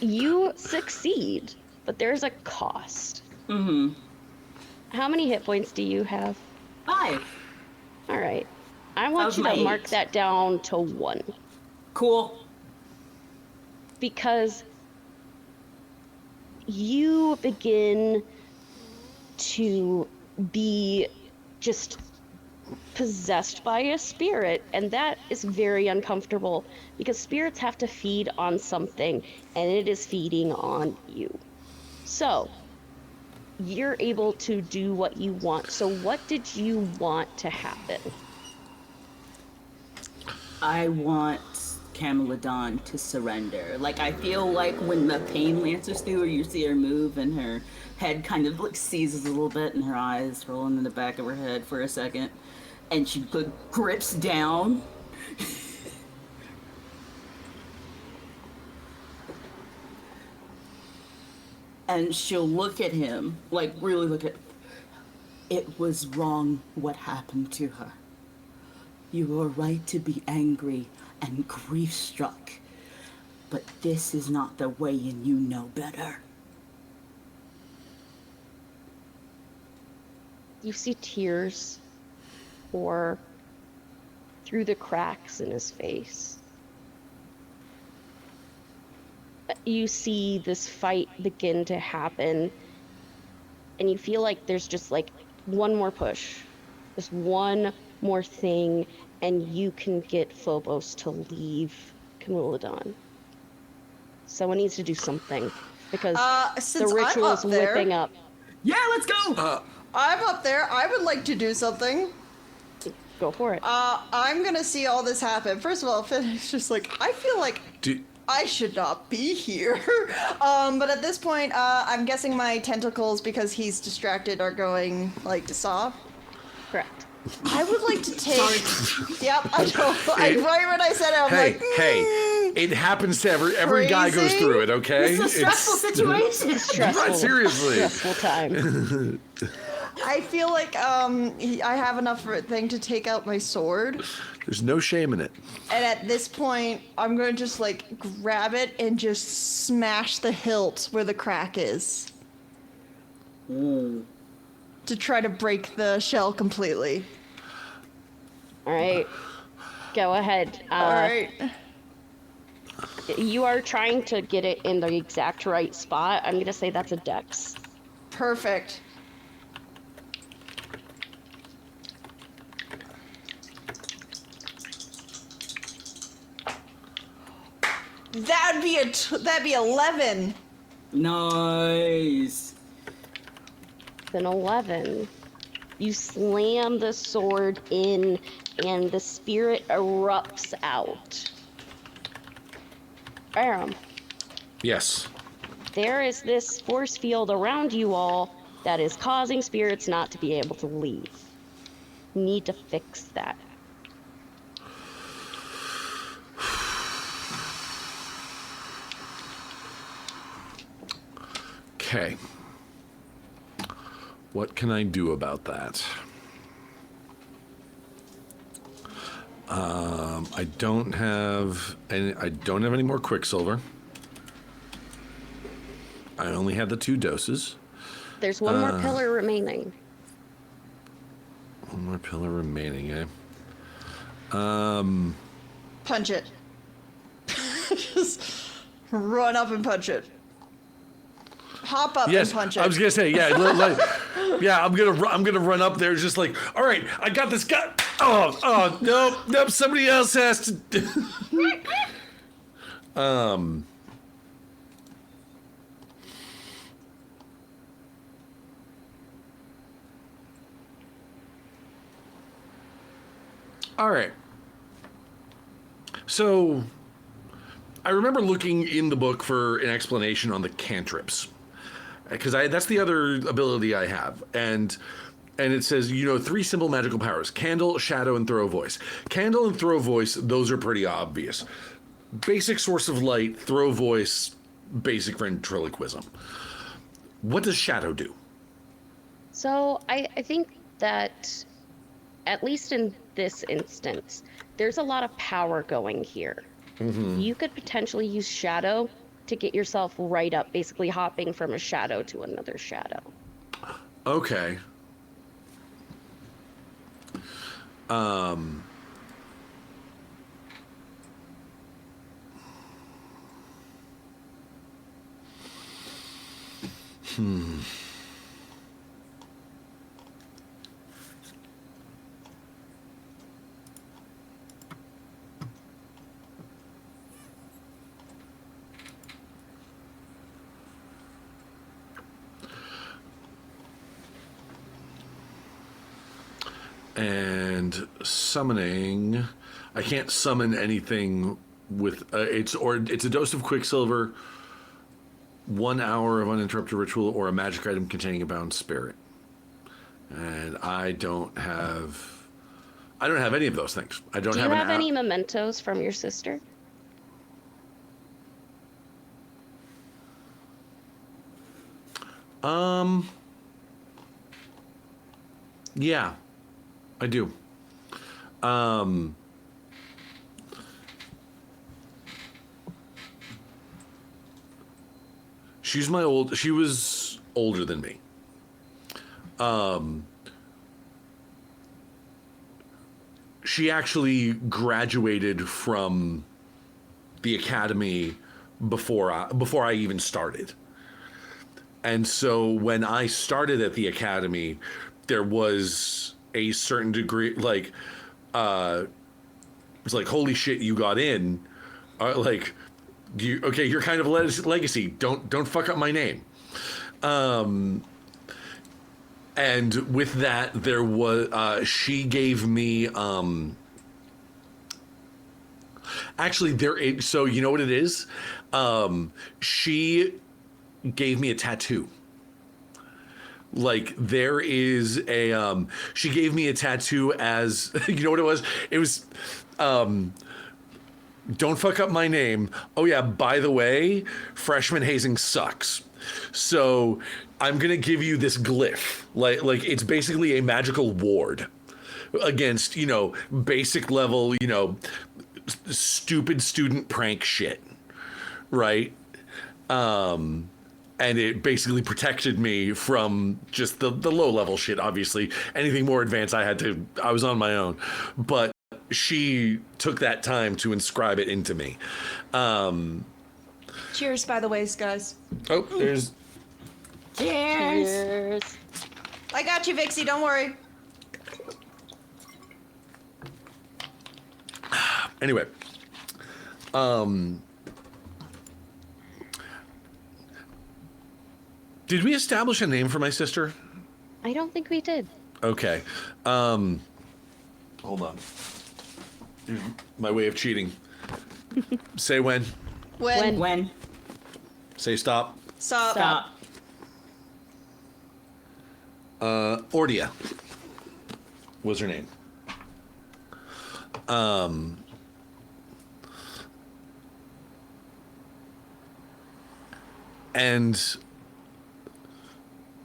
you succeed, but there's a cost. How many hit points do you have? 5. All right. I want Of you my to mark 8. that down to 1. Cool. Because you begin to be just possessed by a spirit, and that is very uncomfortable because spirits have to feed on something, and it is feeding on you. So you're able to do what you want. So what did you want to happen? I want Camelodon to surrender. Like, I feel like when the pain lancers through her, you see her move and her head kind of like seizes a little bit and her eyes rolling in the back of her head for a second. And she grips down. And she'll look at him, like really look at. It was wrong what happened to her. You were right to be angry and grief-struck, but this is not the way, and you know better. You see tears pour through the cracks in his face. You see this fight begin to happen, and you feel like there's just like one more push, just one more thing, and you can get Phobos to leave Camulodon. Someone needs to do something because the Since ritual I'm is up there, whipping up. Yeah, let's go! I'm up there. I would like to do something. Go for it. I'm gonna see all this happen. First of all, Finnick's just like, I feel like I should not be here. But at this point, I'm guessing my tentacles, because he's distracted, are going like to Saw. Correct. I would like to take. Yep, I know. Right when I said it, I'm like, Hey, it happens to every guy goes Crazy? through it, okay? It's a stressful situation. Stressful. Seriously. Stressful time. I feel like I have enough for a thing to take out my sword. There's no shame in it. And at this point, I'm going to just like grab it and just smash the hilt where the crack is. To try to break the shell completely. All right. Go ahead. All right. You are trying to get it in the exact right spot. I'm going to say that's a dex. Perfect. That'd be 11. Nice. Then 11. You slam the sword in, and the spirit erupts out. Aram, Yes. there is this force field around you all that is causing spirits not to be able to leave. You need to fix that. Okay. What can I do about that? I don't have any more Quicksilver. I only had the 2 doses. There's one more pillar remaining. One more pillar remaining, eh? Punch it. Just run up and punch it. Hop up and punch it. I was gonna say, yeah, I'm gonna run up there, just like, all right, I got this guy. Oh, nope, somebody else has to. All right. So, I remember looking in the book for an explanation on the cantrips, because that's the other ability I have, and it says, 3 simple magical powers: Candle, Shadow, and Throw Voice. Candle and Throw Voice, those are pretty obvious. Basic Source of Light, Throw Voice, basic ventriloquism. What does Shadow do? So I think that, at least in this instance, there's a lot of power going here. Mm-hmm. You could potentially use Shadow to get yourself right up, basically hopping from a shadow to another shadow. Okay. And summoning, I can't summon anything with it's a dose of Quicksilver, 1 hour of uninterrupted ritual, or a magic item containing a bound spirit. And I don't have any of those things. I don't Do have you have any mementos from your sister? Yeah, I do. She was older than me. She actually graduated from the academy before I even started. And so when I started at the academy, there was a certain degree, like, it's like, holy shit, you got in. You're kind of legacy. Don't fuck up my name. And with that, there was, she gave me, so you know what it is? She gave me a tattoo. Like, there is a, she gave me a tattoo as, you know what it was? It was, don't fuck up my name. Oh yeah, by the way, freshman hazing sucks. So I'm going to give you this glyph. Like it's basically a magical ward against, basic level, stupid student prank shit. Right? And it basically protected me from just the low level shit. Obviously, anything more advanced, I was on my own. But she took that time to inscribe it into me. Cheers, by the way, guys. Oh, there's... Cheers. Cheers. I got you, Vixie. Don't worry. Anyway. Did we establish a name for my sister? I don't think we did. Okay. Hold on. Here's my way of cheating. Say when. When. Say stop. Stop. Ordia was her name. And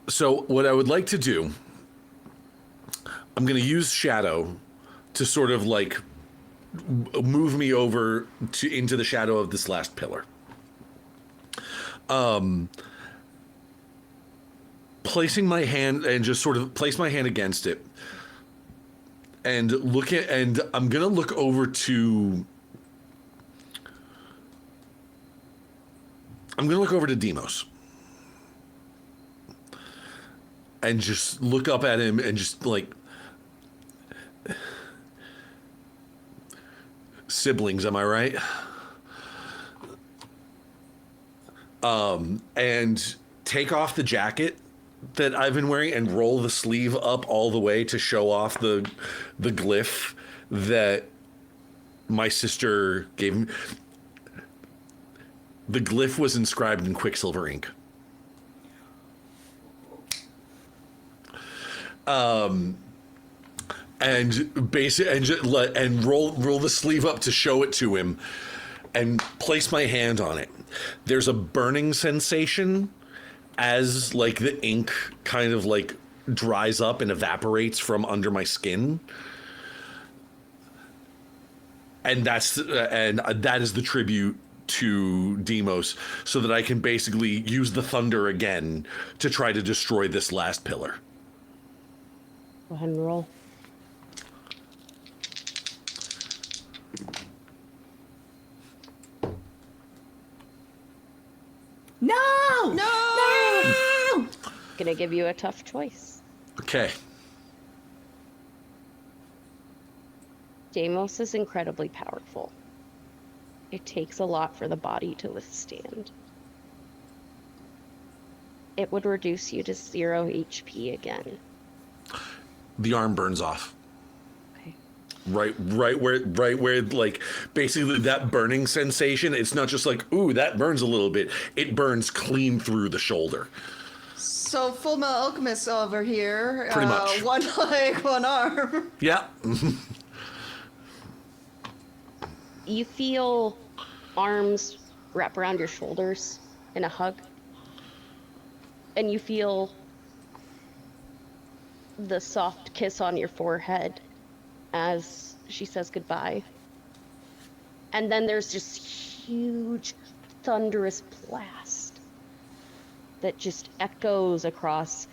So what I would like to do, I'm going to use shadow to sort of like move me over to into the shadow of this last pillar. Placing my hand and just sort of place my hand against it and and I'm going to look over to Demos. And just look up at him and just like siblings, am I right? And take off the jacket that I've been wearing and roll the sleeve up all the way to show off the glyph that my sister gave me. The glyph was inscribed in Quicksilver ink. And roll the sleeve up to show it to him, and place my hand on it. There's a burning sensation as like the ink kind of like dries up and evaporates from under my skin, and that is the tribute to Demos, so that I can basically use the thunder again to try to destroy this last pillar. Go ahead and roll. No! No! Gonna give you a tough choice. Okay. Deimos is incredibly powerful. It takes a lot for the body to withstand. It would reduce you to 0 HP again. The arm burns off. Okay. Right where like basically that burning sensation, it's not just like, ooh, that burns a little bit. It burns clean through the shoulder. So Full Metal Alchemist over here. Pretty much. One leg, one arm. Yeah. You feel arms wrap around your shoulders in a hug. And you feel the soft kiss on your forehead as she says goodbye. And then there's this huge, thunderous blast that just echoes across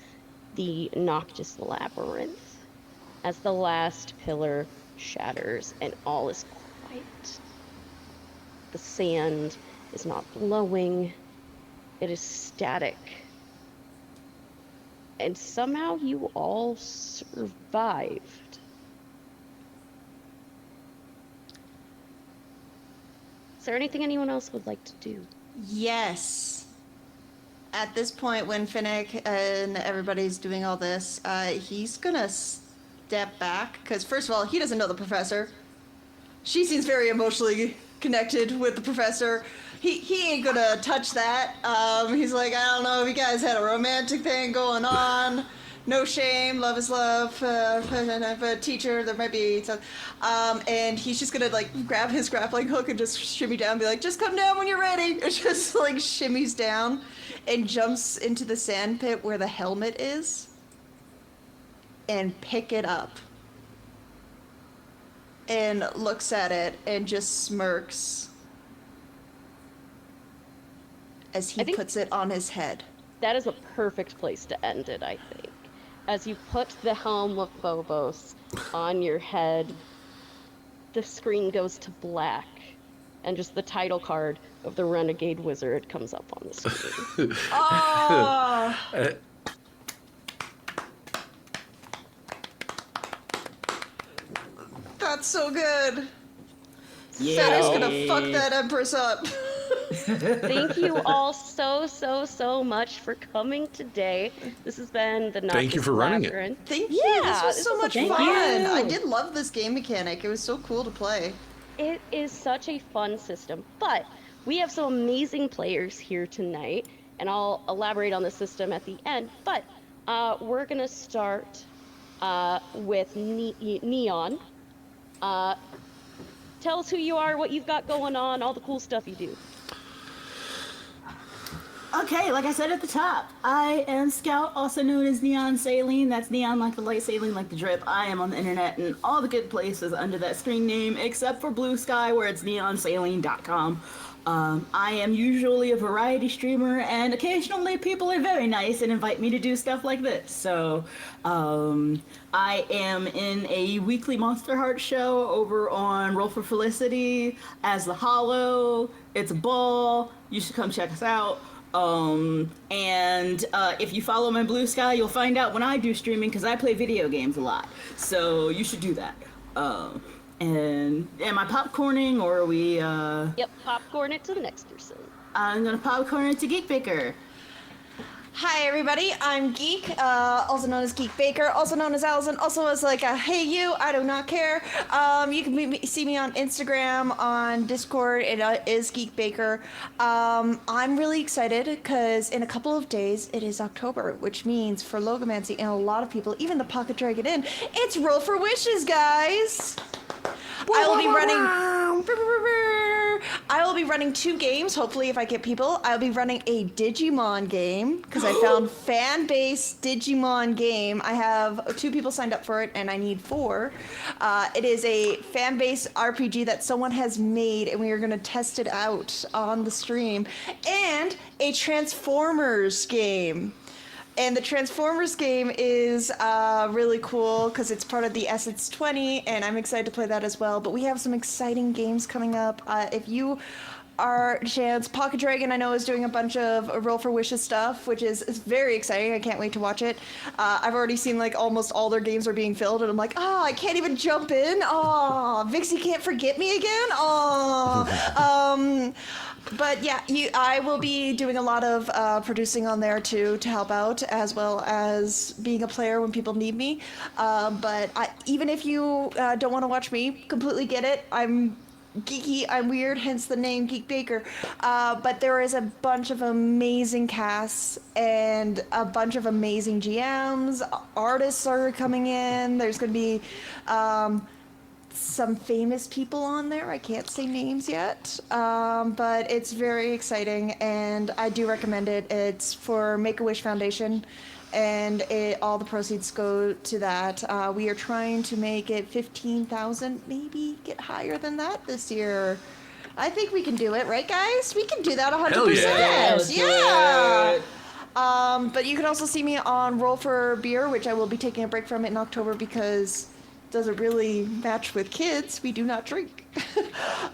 the Noctis Labyrinth as the last pillar shatters and all is quiet. The sand is not blowing. It is static. And somehow you all survived. Is there anything anyone else would like to do? Yes. At this point, when Finnick and everybody's doing all this, he's gonna step back, because first of all, he doesn't know the professor. She seems very emotionally connected with the professor. He ain't gonna touch that. He's like, I don't know if you guys had a romantic thing going on. No shame, love is love. A teacher, there might be some. And he's just gonna like grab his grappling hook and just shimmy down and be like, just come down when you're ready. It just like shimmies down and jumps into the sand pit where the helmet is and pick it up. And looks at it and just smirks as he puts it on his head. That is a perfect place to end it, I think. As you put the helm of Phobos on your head, the screen goes to black, and just the title card of the Renegade Wizard comes up on the screen. Oh! That's so good. Yeah. Saturn's gonna fuck that Empress up. Thank you all so much for coming today. This has been the Noctis Thank you for running it. Labyrinth. Thank you. Yeah, this was so much thank fun. you. I did love this game mechanic. It was so cool to play. It is such a fun system, but we have some amazing players here tonight, and I'll elaborate on the system at the end, but we're gonna start with Neon. Tell us who you are, what you've got going on, all the cool stuff you do. Okay, like I said at the top, I am Scout, also known as Neon Saline. That's neon like the light, saline like the drip. I am on the internet and all the good places under that screen name, except for Blue Sky, where it's neonsaline.com. I am usually a variety streamer, and occasionally people are very nice and invite me to do stuff like this. So, I am in a weekly Monster Heart show over on Roll for Felicity as the Hollow. It's a ball. You should come check us out. If you follow my Blue Sky, you'll find out when I do streaming, because I play video games a lot. So you should do that. And am I popcorning, or are we, Yep, popcorn it to the next person. I'm gonna popcorn it to Geekbaker. Hi everybody, I'm Geek, also known as Geekbaker, also known as Allison, also as like a hey you, I do not care. You can see me on Instagram, on Discord, it is Geekbaker. I'm really excited because in a couple of days it is October, which means for Logomancy and a lot of people, even the Pocket Dragon Inn, it's Roll for Wishes, guys! I will be running 2 games, hopefully if I get people. I'll be running a Digimon game, because I found fan-based Digimon game. I have 2 people signed up for it, and I need 4. It is a fan-based RPG that someone has made, and we are going to test it out on the stream. And a Transformers game. And the Transformers game is really cool because it's part of the Essence 20, and I'm excited to play that as well. But we have some exciting games coming up. If you are chance, Pocket Dragon I know is doing a bunch of Roll for Wishes stuff, which is very exciting. I can't wait to watch it. I've already seen like almost all their games are being filled, and I'm like, I can't even jump in. Vixie can't forget me again. But yeah, I will be doing a lot of producing on there too to help out, as well as being a player when people need me. But even if you don't want to watch me, completely get it. I'm geeky, I'm weird, hence the name Geekbaker. But there is a bunch of amazing casts and a bunch of amazing GMs. Artists are coming in. There's going to be some famous people on there. I can't say names yet, but it's very exciting, and I do recommend it. It's for Make-A-Wish Foundation, and all the proceeds go to that. We are trying to make it 15,000, maybe get higher than that this year. I think we can do it, right, guys? We can do that 100%. Hell yeah. Yeah. But you can also see me on Roll for Beer, which I will be taking a break from it in October because doesn't really match with kids. We do not drink.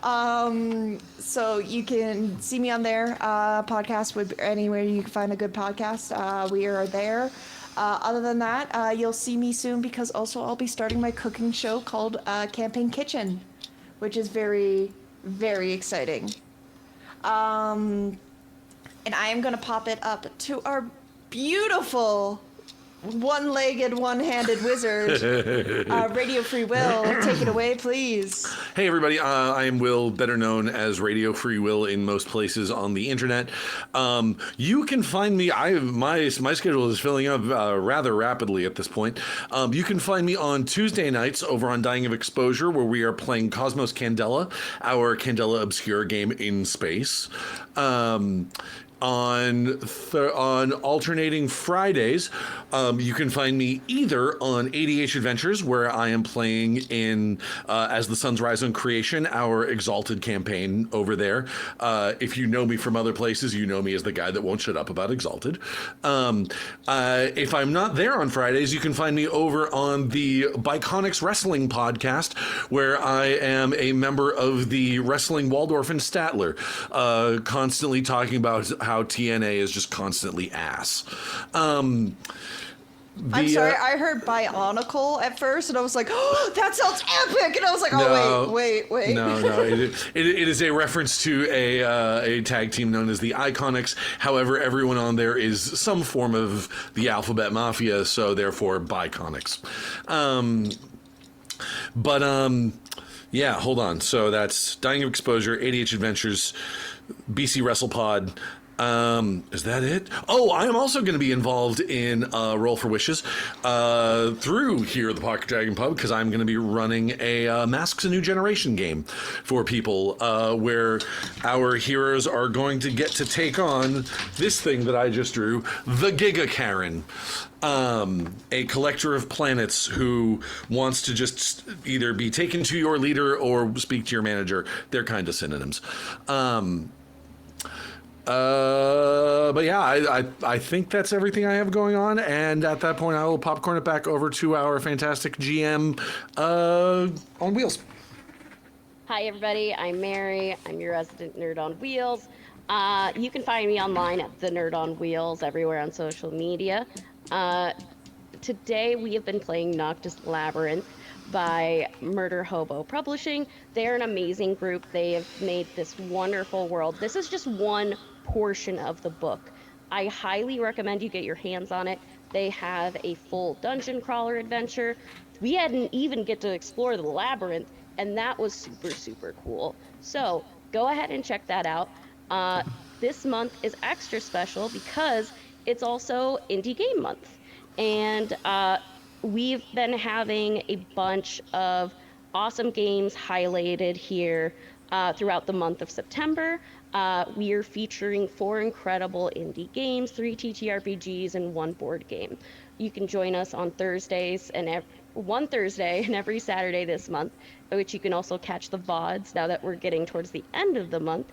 So you can see me on there. Podcast with anywhere you can find a good podcast. We are there. Other than that, you'll see me soon because also I'll be starting my cooking show called Campaign Kitchen, which is very, very exciting. And I am going to pop it up to our beautiful one-legged, one-handed wizard, Radio Free Will. Take it away, please. Hey everybody, I am Will, better known as Radio Free Will in most places on the internet. You can find me, my schedule is filling up rather rapidly at this point. You can find me on Tuesday nights over on Dying of Exposure, where we are playing Cosmos Candela, our Candela Obscure game in space. On alternating Fridays, you can find me either on ADH Adventures, where I am playing in As the Suns Rise on Creation, our Exalted campaign over there. If you know me from other places, you know me as the guy that won't shut up about Exalted. If I'm not there on Fridays, you can find me over on the Biconics Wrestling podcast, where I am a member of the Wrestling Waldorf and Statler, constantly talking about how TNA is just constantly ass. I'm sorry, I heard Bionicle at first, and I was like, oh, that sounds epic! And I was like, oh, wait. No. It is a reference to a tag team known as the Iconics. However, everyone on there is some form of the Alphabet Mafia, so therefore Biconics. Yeah, hold on. So that's Dying of Exposure, ADH Adventures, BC WrestlePod, Is that it? Oh, I am also going to be involved in Roll for Wishes through here at the Pocket Dragon Pub, because I'm going to be running a Masks a New Generation game for people where our heroes are going to get to take on this thing that I just drew, the Giga Karen. A collector of planets who wants to just either be taken to your leader or speak to your manager. They're kind of synonyms. But yeah, I think that's everything I have going on, and at that point I will popcorn it back over to our fantastic GM on wheels. Hi everybody, I'm Mary. I'm your resident nerd on wheels. You can find me online at the Nerd on Wheels everywhere on social media. Today we have been playing Noctis Labyrinth by Murder Hobo Publishing. They're an amazing group. They have made this wonderful world. This is just one portion of the book. I highly recommend you get your hands on it. They have a full dungeon crawler adventure. We hadn't even get to explore the labyrinth, and that was super, super cool. So go ahead and check that out. This month is extra special because it's also Indie Game Month. And we've been having a bunch of awesome games highlighted here throughout the month of September. We are featuring 4 incredible indie games, 3 TTRPGs, and 1 board game. You can join us on Thursdays and one Thursday and every Saturday this month, which you can also catch the VODs now that we're getting towards the end of the month,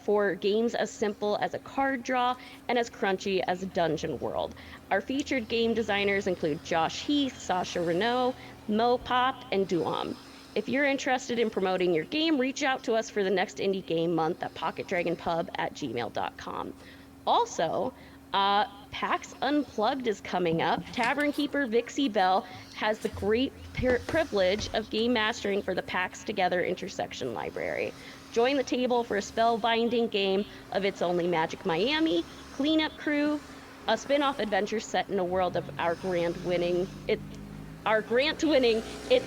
for games as simple as a card draw and as crunchy as Dungeon World. Our featured game designers include Josh Heath, Sasha Renault, Mo Pop, and Duamn. If you're interested in promoting your game, reach out to us for the next Indie Game Month at pocketdragonpub@gmail.com. Also, PAX Unplugged is coming up. Tavern Keeper Vixie Bell has the great privilege of game mastering for the PAX Together Intersection Library. Join the table for a spellbinding game of It's Only Magic Miami, Cleanup Crew, a spin-off adventure set in a world of our grant-winning It's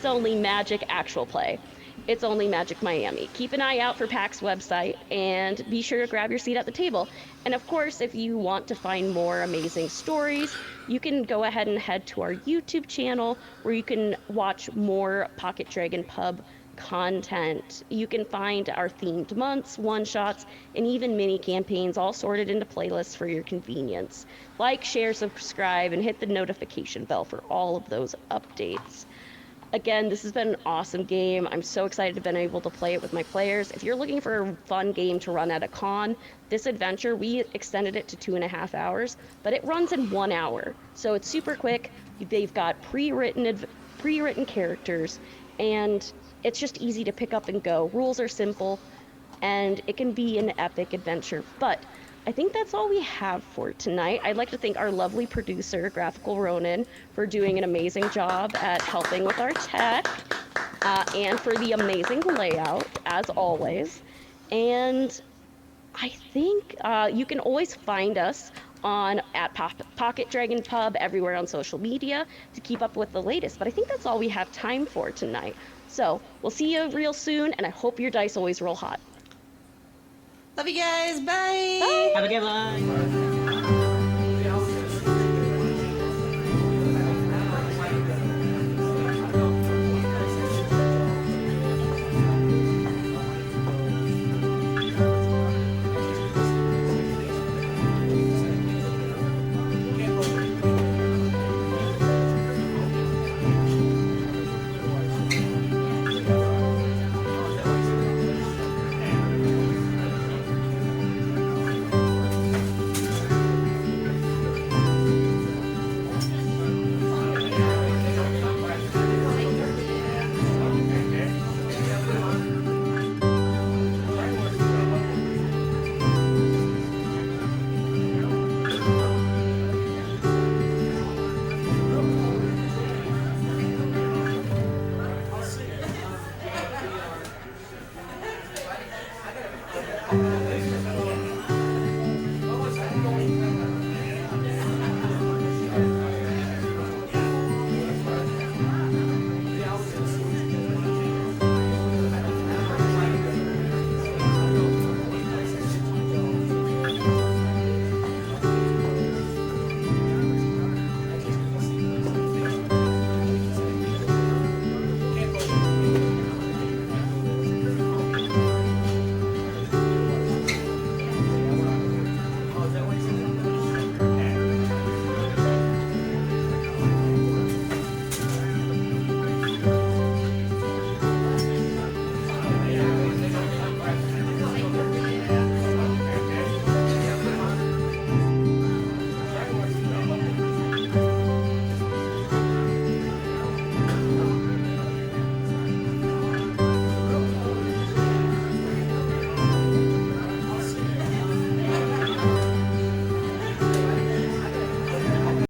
Only Magic actual play. It's Only Magic Miami. Keep an eye out for PAX website and be sure to grab your seat at the table. And of course, if you want to find more amazing stories, you can go ahead and head to our YouTube channel where you can watch more Pocket Dragon Pub content. You can find our themed months, one-shots, and even mini campaigns all sorted into playlists for your convenience. Like, share, subscribe, and hit the notification bell for all of those updates. Again, this has been an awesome game. I'm so excited to have been able to play it with my players. If you're looking for a fun game to run at a con, this adventure, we extended it to 2.5 hours, but it runs in 1 hour. So it's super quick. They've got pre-written characters, and it's just easy to pick up and go. Rules are simple, and it can be an epic adventure. But I think that's all we have for tonight. I'd like to thank our lovely producer, Graphical Ronin, for doing an amazing job at helping with our tech, and for the amazing layout, as always. And I think you can always find us at Pocket Dragon Pub everywhere on social media to keep up with the latest. But I think that's all we have time for tonight. So we'll see you real soon, and I hope your dice always roll hot. Love you guys. Bye. Bye. Have a good one.